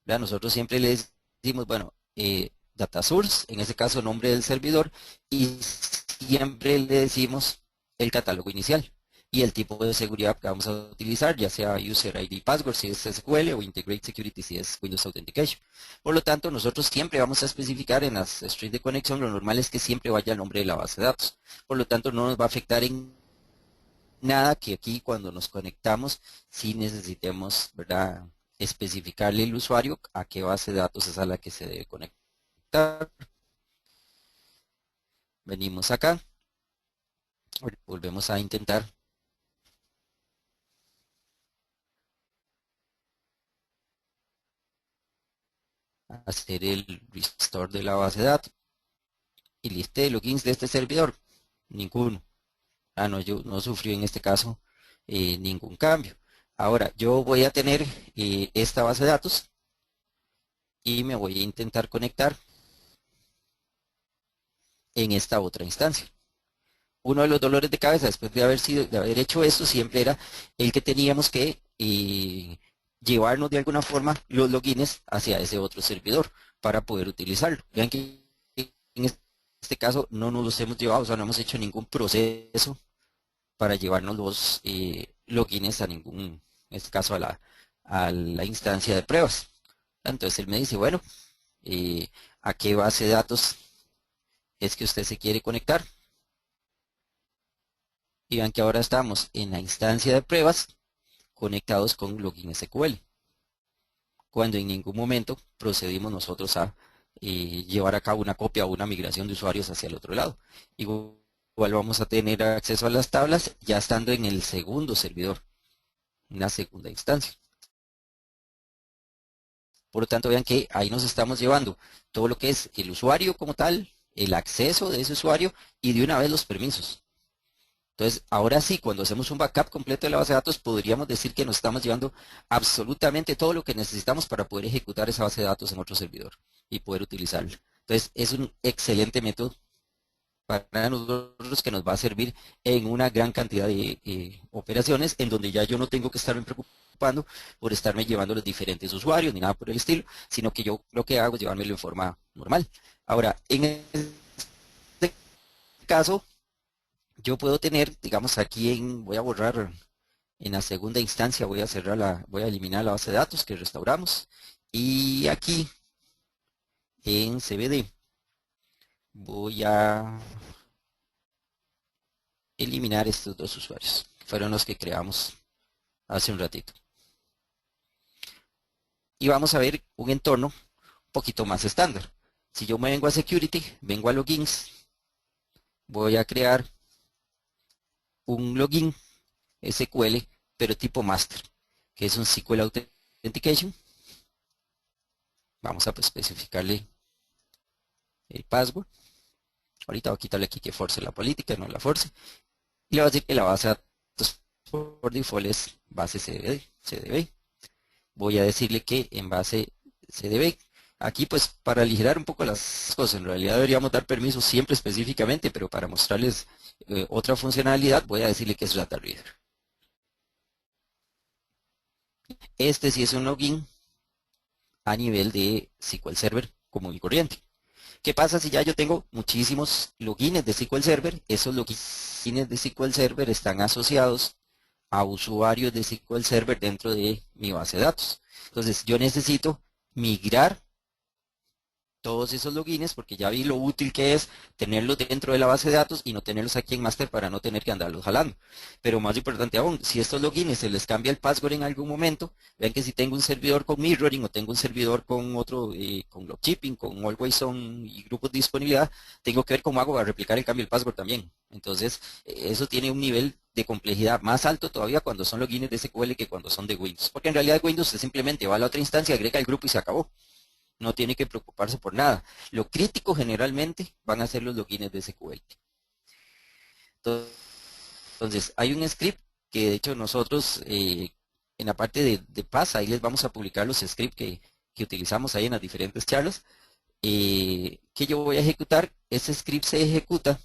¿verdad? Nosotros siempre le decimos, bueno, data source, en este caso nombre del servidor, y siempre le decimos el catálogo inicial y el tipo de seguridad que vamos a utilizar, ya sea user ID password si es SQL o integrate security si es Windows Authentication. Por lo tanto, nosotros siempre vamos a especificar en las strings de conexión, lo normal es que siempre vaya el nombre de la base de datos. Por lo tanto, no nos va a afectar en nada que aquí cuando nos conectamos sí necesitemos, ¿verdad?, especificarle al usuario a qué base de datos es a la que se debe conectar. Venimos acá, volvemos a intentar hacer el restore de la base de datos y lista de logins de este servidor, ninguno. No, yo no sufrió en este caso ningún cambio. Ahora yo voy a tener esta base de datos y me voy a intentar conectar en esta otra instancia. Uno de los dolores de cabeza después de haber hecho esto siempre era el que teníamos que llevarnos de alguna forma los logins hacia ese otro servidor para poder utilizarlo. Vean que en este caso no nos los hemos llevado, o sea, no hemos hecho ningún proceso para llevarnos los logins a ningún, en este caso a la instancia de pruebas. Entonces él me dice, bueno, ¿a qué base de datos es que usted se quiere conectar? Y vean que ahora estamos en la instancia de pruebas conectados con login SQL, cuando en ningún momento procedimos nosotros a llevar a cabo una copia o una migración de usuarios hacia el otro lado. Igual vamos a tener acceso a las tablas ya estando en el segundo servidor, en la segunda instancia. Por lo tanto, vean que ahí nos estamos llevando todo lo que es el usuario como tal, el acceso de ese usuario y de una vez los permisos. Entonces, ahora sí, cuando hacemos un backup completo de la base de datos, podríamos decir que nos estamos llevando absolutamente todo lo que necesitamos para poder ejecutar esa base de datos en otro servidor y poder utilizarla. Entonces, es un excelente método para nosotros que nos va a servir en una gran cantidad de operaciones en donde ya yo no tengo que estarme preocupando por estarme llevando los diferentes usuarios ni nada por el estilo, sino que yo lo que hago es llevármelo en forma normal. Ahora, en este caso, yo puedo tener, digamos, aquí voy a borrar en la segunda instancia, voy a eliminar la base de datos que restauramos y aquí en CBD voy a eliminar estos dos usuarios, que fueron los que creamos hace un ratito. Y vamos a ver un entorno un poquito más estándar. Si yo me vengo a Security, vengo a Logins, voy a crear un login SQL, pero tipo master, que es un SQL Authentication. Vamos a especificarle el password. Ahorita voy a quitarle aquí que force la política, no la force. Y le voy a decir que la base de datos por default es base CDB. Voy a decirle que en base CDB. Aquí pues para aligerar un poco las cosas, en realidad deberíamos dar permisos siempre específicamente, pero para mostrarles otra funcionalidad voy a decirle que es Data Reader. Este sí es un login a nivel de SQL Server común y corriente. ¿Qué pasa si ya yo tengo muchísimos logins de SQL Server? Esos logins de SQL Server están asociados a usuarios de SQL Server dentro de mi base de datos. Entonces yo necesito migrar todos esos logins porque ya vi lo útil que es tenerlos dentro de la base de datos y no tenerlos aquí en master para no tener que andarlos jalando. Pero más importante aún, si estos logins se les cambia el password en algún momento, vean que si tengo un servidor con mirroring o tengo un servidor con otro, con lockshipping, con always on y grupos de disponibilidad, tengo que ver cómo hago para replicar el cambio del password también. Entonces, eso tiene un nivel de complejidad más alto todavía cuando son logins de SQL que cuando son de Windows. Porque en realidad Windows usted simplemente va a la otra instancia, agrega el grupo y se acabó. No tiene que preocuparse por nada. Lo crítico generalmente van a ser los logins de SQL. Entonces, hay un script que de hecho nosotros en la parte de PAS, ahí les vamos a publicar los scripts que utilizamos ahí en las diferentes charlas, que yo voy a ejecutar. Ese script se ejecuta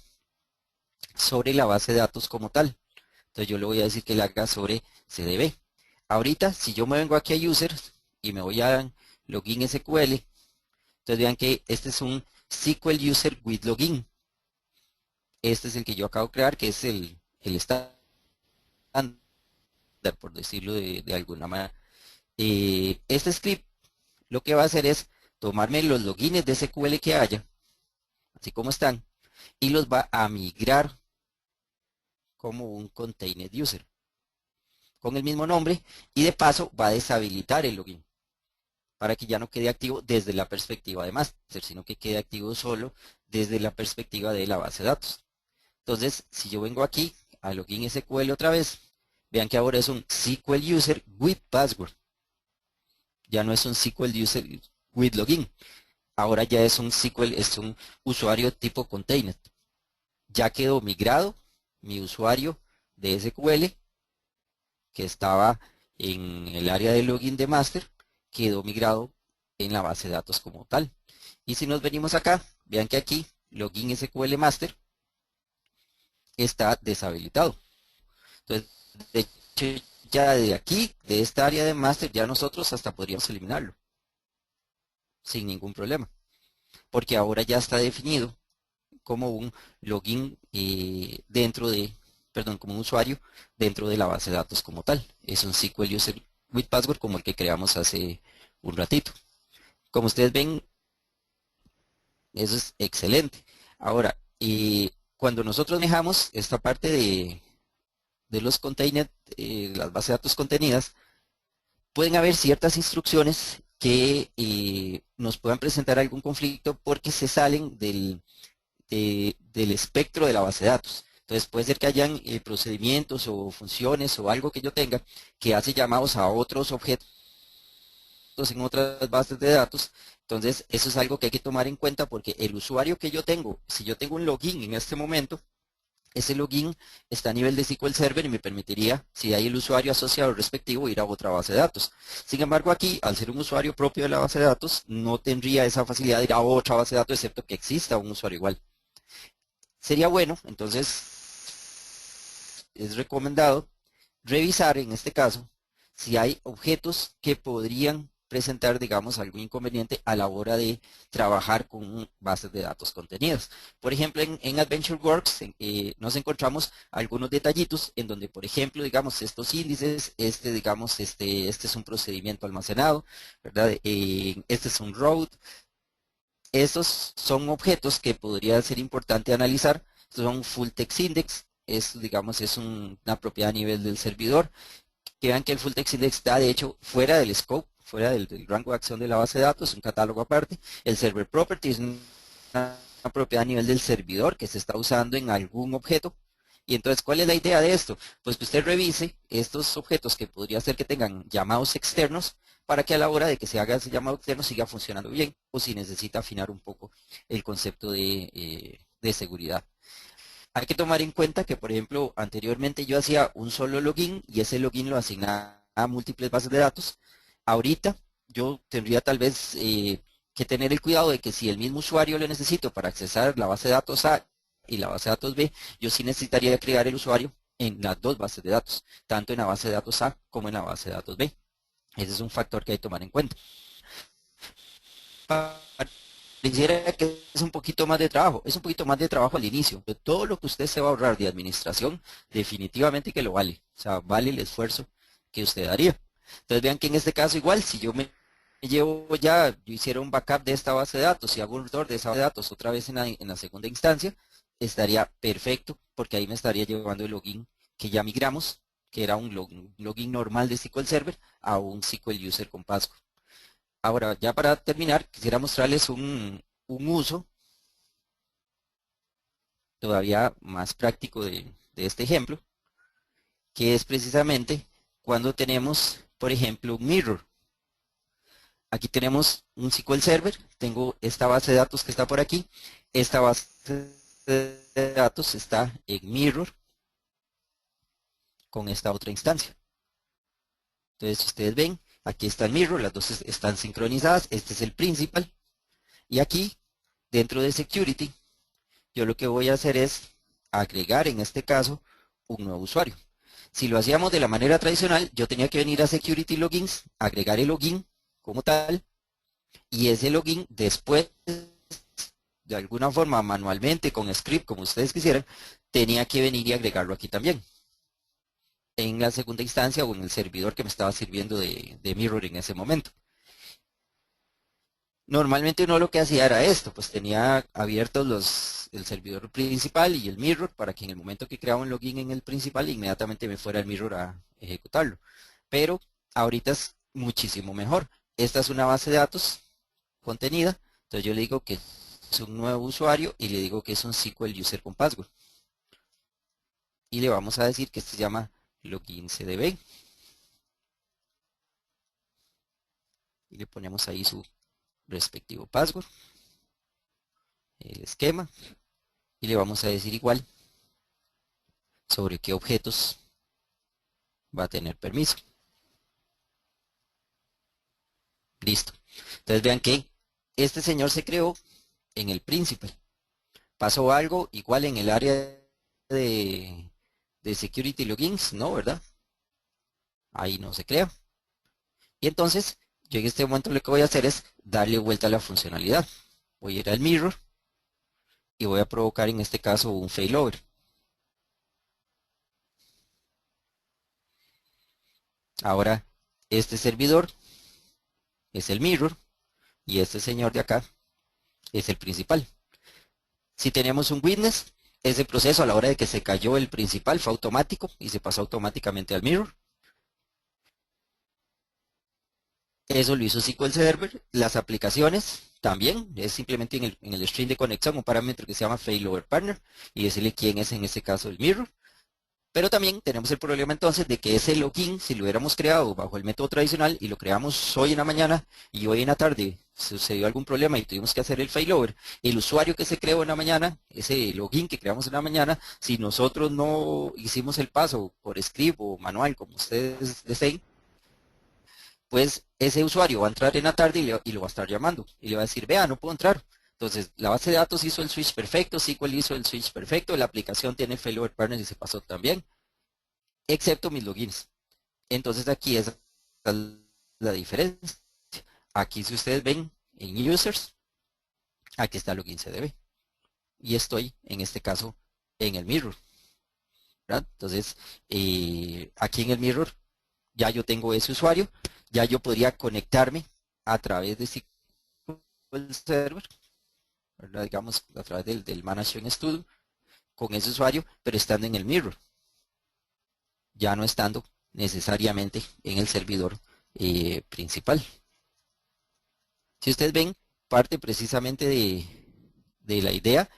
sobre la base de datos como tal. Entonces yo le voy a decir que le haga sobre CDB. Ahorita, si yo me vengo aquí a Users y me voy a Login SQL, entonces vean que este es un SQL User with Login. Este es el que yo acabo de crear, que es el estándar, por decirlo de alguna manera. Este script lo que va a hacer es tomarme los logins de SQL que haya, así como están, y los va a migrar como un container user con el mismo nombre, y de paso va a deshabilitar el login para que ya no quede activo desde la perspectiva de master, sino que quede activo solo desde la perspectiva de la base de datos. Entonces, si yo vengo aquí a Login SQL otra vez, vean que ahora es un SQL User with Password. Ya no es un SQL User with Login. Ahora ya es un SQL, es un usuario tipo container. Ya quedó migrado mi usuario de SQL, que estaba en el área de login de master, quedó migrado en la base de datos como tal. Y si nos venimos acá, vean que aquí Login SQL Master está deshabilitado. Entonces, de hecho, ya de aquí, de esta área de master, ya nosotros hasta podríamos eliminarlo sin ningún problema, porque ahora ya está definido como un login como un usuario dentro de la base de datos como tal. Es un SQL User with Password como el que creamos hace un ratito. Como ustedes ven, eso es excelente. Ahora, cuando nosotros manejamos esta parte de los containers, las bases de datos contenidas, pueden haber ciertas instrucciones que nos puedan presentar algún conflicto porque se salen del espectro de la base de datos. Entonces puede ser que hayan procedimientos o funciones o algo que yo tenga que hace llamados a otros objetos en otras bases de datos. Entonces eso es algo que hay que tomar en cuenta porque el usuario que yo tengo, si yo tengo un login en este momento, ese login está a nivel de SQL Server y me permitiría, si hay el usuario asociado respectivo, ir a otra base de datos. Sin embargo, aquí, al ser un usuario propio de la base de datos, no tendría esa facilidad de ir a otra base de datos, excepto que exista un usuario igual. Sería bueno, entonces, es recomendado revisar en este caso si hay objetos que podrían presentar, digamos, algún inconveniente a la hora de trabajar con bases de datos contenidas. Por ejemplo, en AdventureWorks nos encontramos algunos detallitos en donde, por ejemplo, digamos, estos índices, este es un procedimiento almacenado, ¿verdad? Este es un road. Estos son objetos que podría ser importante analizar. Estos son full text index. Esto, digamos, es una propiedad a nivel del servidor. Que vean que el full text index está, de hecho, fuera del scope, fuera del rango de acción de la base de datos, un catálogo aparte. El server property es una propiedad a nivel del servidor que se está usando en algún objeto. Y entonces, ¿cuál es la idea de esto? Pues que usted revise estos objetos que podría ser que tengan llamados externos para que a la hora de que se haga ese llamado externo siga funcionando bien, o si necesita afinar un poco el concepto de seguridad. Hay que tomar en cuenta que, por ejemplo, anteriormente yo hacía un solo login y ese login lo asignaba a múltiples bases de datos. Ahorita yo tendría tal vez que tener el cuidado de que si el mismo usuario lo necesito para accesar la base de datos A y la base de datos B, yo sí necesitaría crear el usuario en las dos bases de datos, tanto en la base de datos A como en la base de datos B. Ese es un factor que hay que tomar en cuenta. Pareciera que es un poquito más de trabajo, es un poquito más de trabajo al inicio, pero todo lo que usted se va a ahorrar de administración, definitivamente que lo vale, o sea, vale el esfuerzo que usted daría. Entonces vean que en este caso igual, si yo me yo hiciera un backup de esta base de datos y hago un retorno de esa base de datos otra vez en la segunda instancia, estaría perfecto porque ahí me estaría llevando el login que ya migramos, que era un login normal de SQL Server a un SQL User con Password. Ahora, ya para terminar, quisiera mostrarles un uso todavía más práctico de este ejemplo, que es precisamente cuando tenemos, por ejemplo, un mirror. Aquí tenemos un SQL Server, tengo esta base de datos que está por aquí, esta base de datos está en mirror con esta otra instancia. Entonces, si ustedes ven, aquí está el mirror, las dos están sincronizadas, este es el principal, y aquí, dentro de security, yo lo que voy a hacer es agregar, en este caso, un nuevo usuario. Si lo hacíamos de la manera tradicional, yo tenía que venir a Security Logins, agregar el login como tal, y ese login después, de alguna forma, manualmente, con script, como ustedes quisieran, tenía que venir y agregarlo aquí también, en la segunda instancia o en el servidor que me estaba sirviendo de mirror en ese momento. Normalmente uno lo que hacía era esto, pues tenía abiertos el servidor principal y el mirror para que en el momento que creaba un login en el principal inmediatamente me fuera el mirror a ejecutarlo. Pero ahorita es muchísimo mejor. Esta es una base de datos contenida, entonces yo le digo que es un nuevo usuario y le digo que es un SQL User con Password. Y le vamos a decir que este se llama login CDB. Y le ponemos ahí su respectivo password, el esquema, y le vamos a decir igual sobre qué objetos va a tener permiso. Listo. Entonces vean que este señor se creó en el principal. Pasó algo igual en el área de Security Logins, ¿no? ¿Verdad? Ahí no se crea. Y entonces, yo en este momento lo que voy a hacer es darle vuelta a la funcionalidad. Voy a ir al mirror y voy a provocar en este caso un failover. Ahora, este servidor es el mirror y este señor de acá es el principal. Si tenemos un witness, ese proceso a la hora de que se cayó el principal fue automático y se pasó automáticamente al mirror. Eso lo hizo SQL Server. Las aplicaciones también, es simplemente en el string de conexión un parámetro que se llama failover partner y decirle quién es en este caso el mirror. Pero también tenemos el problema entonces de que ese login, si lo hubiéramos creado bajo el método tradicional y lo creamos hoy en la mañana y hoy en la tarde sucedió algún problema y tuvimos que hacer el failover, el usuario que se creó en la mañana, ese login que creamos en la mañana, si nosotros no hicimos el paso por script o manual, como ustedes deseen, pues ese usuario va a entrar en la tarde y lo va a estar llamando y le va a decir, vea, no puedo entrar. Entonces, la base de datos hizo el switch perfecto, SQL hizo el switch perfecto, la aplicación tiene failover partner y se pasó también, excepto mis logins. Entonces, aquí es la diferencia. Aquí, si ustedes ven en users, aquí está login CDB. Y estoy, en este caso, en el mirror, ¿verdad? Entonces, aquí en el mirror, ya yo tengo ese usuario, ya yo podría conectarme a través de SQL Server, ¿verdad? Digamos, a través del Management Studio, con ese usuario, pero estando en el mirror, ya no estando necesariamente en el servidor principal. Si ustedes ven, parte precisamente de la idea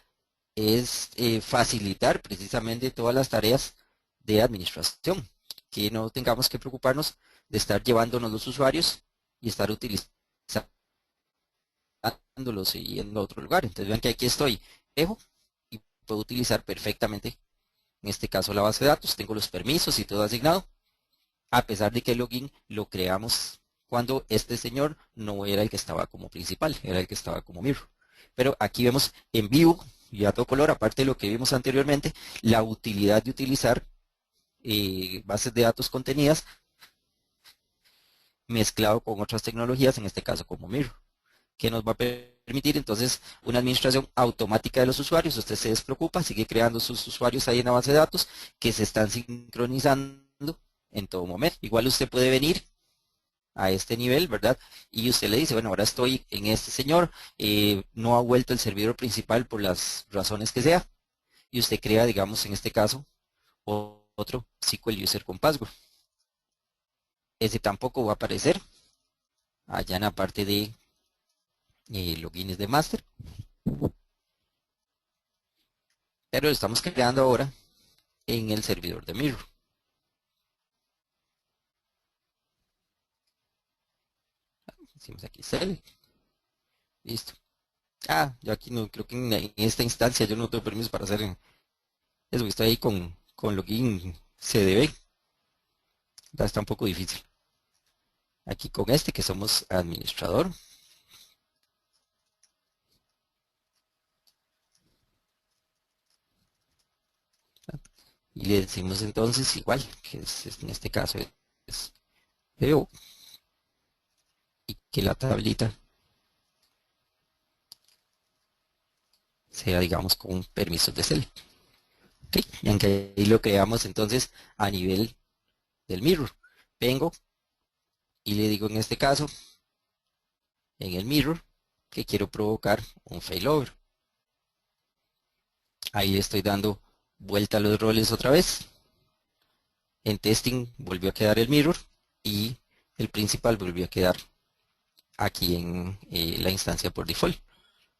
es facilitar precisamente todas las tareas de administración, que no tengamos que preocuparnos de estar llevándonos los usuarios y estar utilizándolos y yendo a otro lugar. Entonces vean que aquí estoy, dejo y puedo utilizar perfectamente, en este caso la base de datos, tengo los permisos y todo asignado, a pesar de que el login lo creamos cuando este señor no era el que estaba como principal, era el que estaba como mirror. Pero aquí vemos en vivo, y a todo color, aparte de lo que vimos anteriormente, la utilidad de utilizar bases de datos contenidas mezclado con otras tecnologías, en este caso como mirror, que nos va a permitir entonces una administración automática de los usuarios. Usted se despreocupa, sigue creando sus usuarios ahí en la base de datos que se están sincronizando en todo momento. Igual usted puede venir a este nivel, ¿verdad? Y usted le dice, bueno, ahora estoy en este señor, no ha vuelto el servidor principal por las razones que sea, y usted crea, digamos, en este caso, otro SQL user con password. Ese tampoco va a aparecer allá en la parte de logins de master, pero lo estamos creando ahora en el servidor de Mirror. Hicimos aquí select, listo. Yo aquí no, creo que en esta instancia yo no tengo permiso para hacer eso, que estoy ahí con login CDB. Está un poco difícil. Aquí con este que somos administrador. Y le decimos entonces igual, que en este caso es EO, y que la tablita sea, digamos, con permisos de select. Ok, y aunque ahí lo creamos entonces a nivel del mirror. Vengo y le digo en este caso, en el mirror, que quiero provocar un failover. Ahí le estoy dando vuelta a los roles otra vez. En testing volvió a quedar el mirror y el principal volvió a quedar aquí en la instancia por default.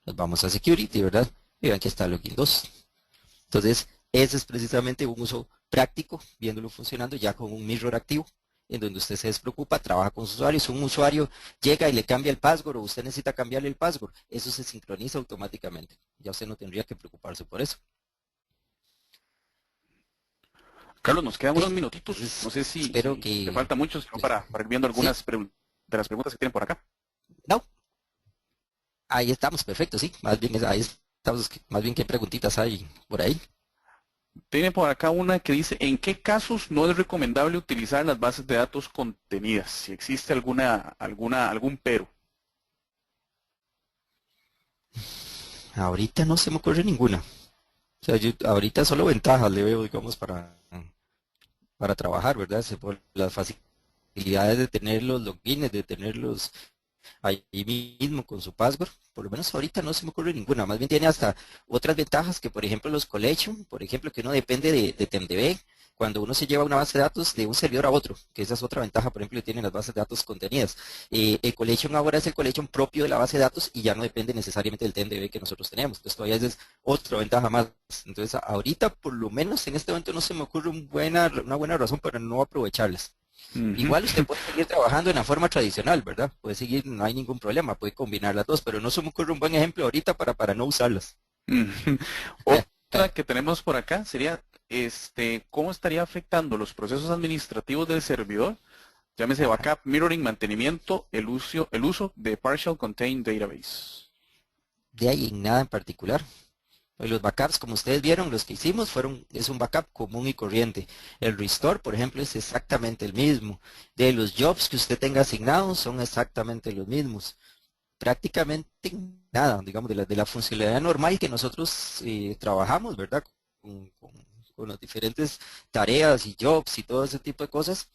Nos vamos a security, ¿verdad? Y vean que está login 2. Entonces, ese es precisamente un uso práctico, viéndolo funcionando ya con un mirror activo, en donde usted se despreocupa, trabaja con sus usuarios. Un usuario llega y le cambia el password o usted necesita cambiarle el password. Eso se sincroniza automáticamente. Ya usted no tendría que preocuparse por eso. Carlos, nos quedan Ok, unos minutitos. entonces No sé si espero te que... falta mucho, sino para ir viendo Sí, algunas de las preguntas que tienen por acá. no, ahí estamos, perfecto, sí. Más bien, ahí estamos, más bien qué preguntitas hay por ahí. Tiene por acá una que dice, ¿en qué casos no es recomendable utilizar las bases de datos contenidas? Si existe algún pero. Ahorita no se me ocurre ninguna. O sea, yo ahorita solo ventajas le veo, digamos, para trabajar, ¿verdad? Por las facilidades de tener los logins, de tenerlos ahí mismo con su password. Por lo menos ahorita no se me ocurre ninguna. Más bien tiene hasta otras ventajas que, por ejemplo, los collection, por ejemplo, que uno depende de TMDB. Cuando uno se lleva una base de datos de un servidor a otro, que esa es otra ventaja, por ejemplo, que tienen las bases de datos contenidas. El collection ahora es el collection propio de la base de datos y ya no depende necesariamente del TMDB que nosotros tenemos. Entonces todavía esa es otra ventaja más. Entonces ahorita, por lo menos en este momento, no se me ocurre una buena razón para no aprovecharlas. Ujú. Igual usted puede seguir trabajando en la forma tradicional, ¿verdad? Puede seguir, no hay ningún problema, puede combinar las dos, pero no se me ocurre un buen ejemplo ahorita para no usarlas. Ujú. Otra que tenemos por acá sería, ¿cómo estaría afectando los procesos administrativos del servidor? Llámese Ajá. backup, mirroring, mantenimiento, el uso de Partial Contained Database. De ahí en nada en particular. Los backups, como ustedes vieron, los que hicimos es un backup común y corriente. El restore, por ejemplo, es exactamente el mismo. De los jobs que usted tenga asignados son exactamente los mismos. Prácticamente nada, digamos, de la funcionalidad normal que nosotros trabajamos, ¿verdad? Con, con- con las diferentes tareas y jobs y todo ese tipo de cosas,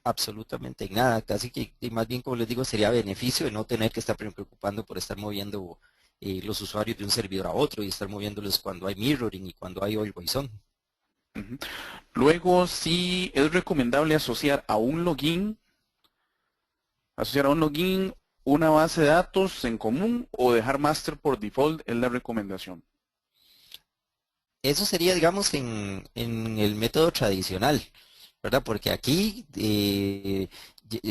absolutamente nada. Casi que, y más bien, como les digo, sería beneficio de no tener que estar preocupando por estar moviendo los usuarios de un servidor a otro y estar moviéndolos cuando hay mirroring y cuando hay always on. Ujú. Luego, si es recomendable asociar a un login una base de datos en común o dejar master por default es la recomendación. Eso sería, digamos, en el método tradicional, ¿verdad? Porque aquí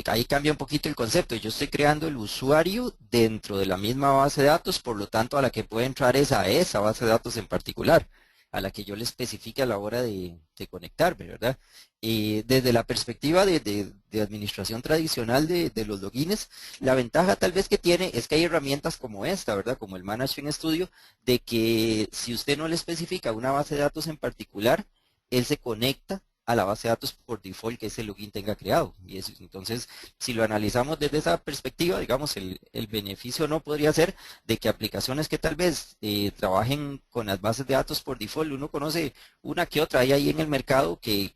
ahí cambia un poquito el concepto. Yo estoy creando el usuario dentro de la misma base de datos, por lo tanto, a la que puede entrar es a esa base de datos en particular, a la que yo le especifique a la hora de conectarme, ¿verdad? Y desde la perspectiva de administración tradicional de los logins, la ventaja tal vez que tiene es que hay herramientas como esta, ¿verdad? Como el Management Studio, de que si usted no le especifica una base de datos en particular, él se conecta a la base de datos por default que ese login tenga creado. Entonces, si lo analizamos desde esa perspectiva, digamos, el beneficio no podría ser de que aplicaciones que tal vez trabajen con las bases de datos por default, uno conoce una que otra hay ahí en el mercado que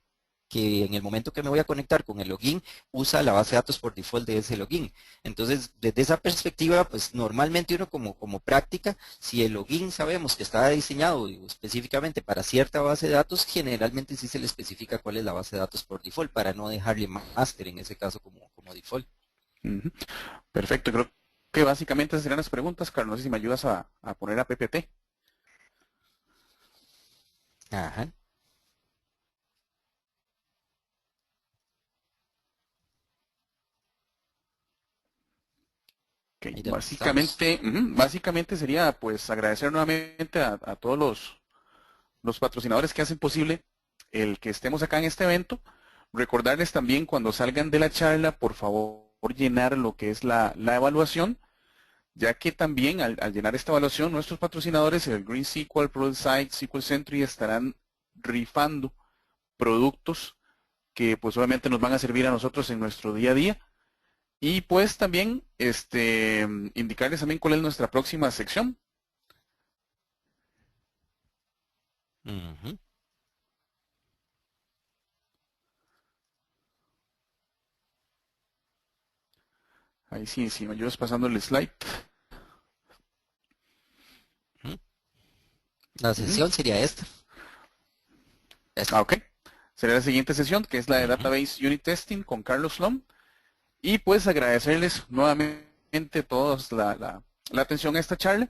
que en el momento que me voy a conectar con el login, usa la base de datos por default de ese login. Entonces, desde esa perspectiva, pues normalmente uno como práctica, si el login sabemos que está diseñado específicamente para cierta base de datos, generalmente sí se le especifica cuál es la base de datos por default, para no dejarle master en ese caso como default. Ujú. Perfecto, creo que básicamente esas serían las preguntas. Carlos, no sé si me ayudas a poner a PPT. Ajá. Ok, Ahí de donde estamos. básicamente sería pues agradecer nuevamente a todos los patrocinadores que hacen posible el que estemos acá en este evento. Recordarles también cuando salgan de la charla, por favor, llenar lo que es la evaluación, ya que también al llenar esta evaluación, nuestros patrocinadores, el Green SQL, ProSite, SQL Sentry, estarán rifando productos que pues obviamente nos van a servir a nosotros en nuestro día a día. Y pues también indicarles también cuál es nuestra próxima sección. Ujú. Ahí sí, si me ayudas pasando el slide. Ujú. La Ujú. sesión sería esta. Esta. Ok. Será la siguiente sesión, que es la de Ujú. Database Unit Testing con Carlos Slom. Y pues agradecerles nuevamente todos la atención a esta charla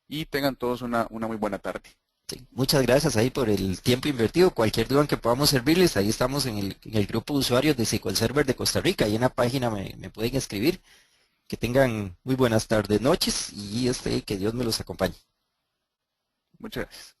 y tengan todos una muy buena tarde. Sí, muchas gracias ahí por el tiempo invertido. Cualquier duda en que podamos servirles, ahí estamos en el grupo de usuarios de SQL Server de Costa Rica. Ahí en la página me pueden escribir. Que tengan muy buenas tardes, noches y que Dios me los acompañe. Muchas gracias.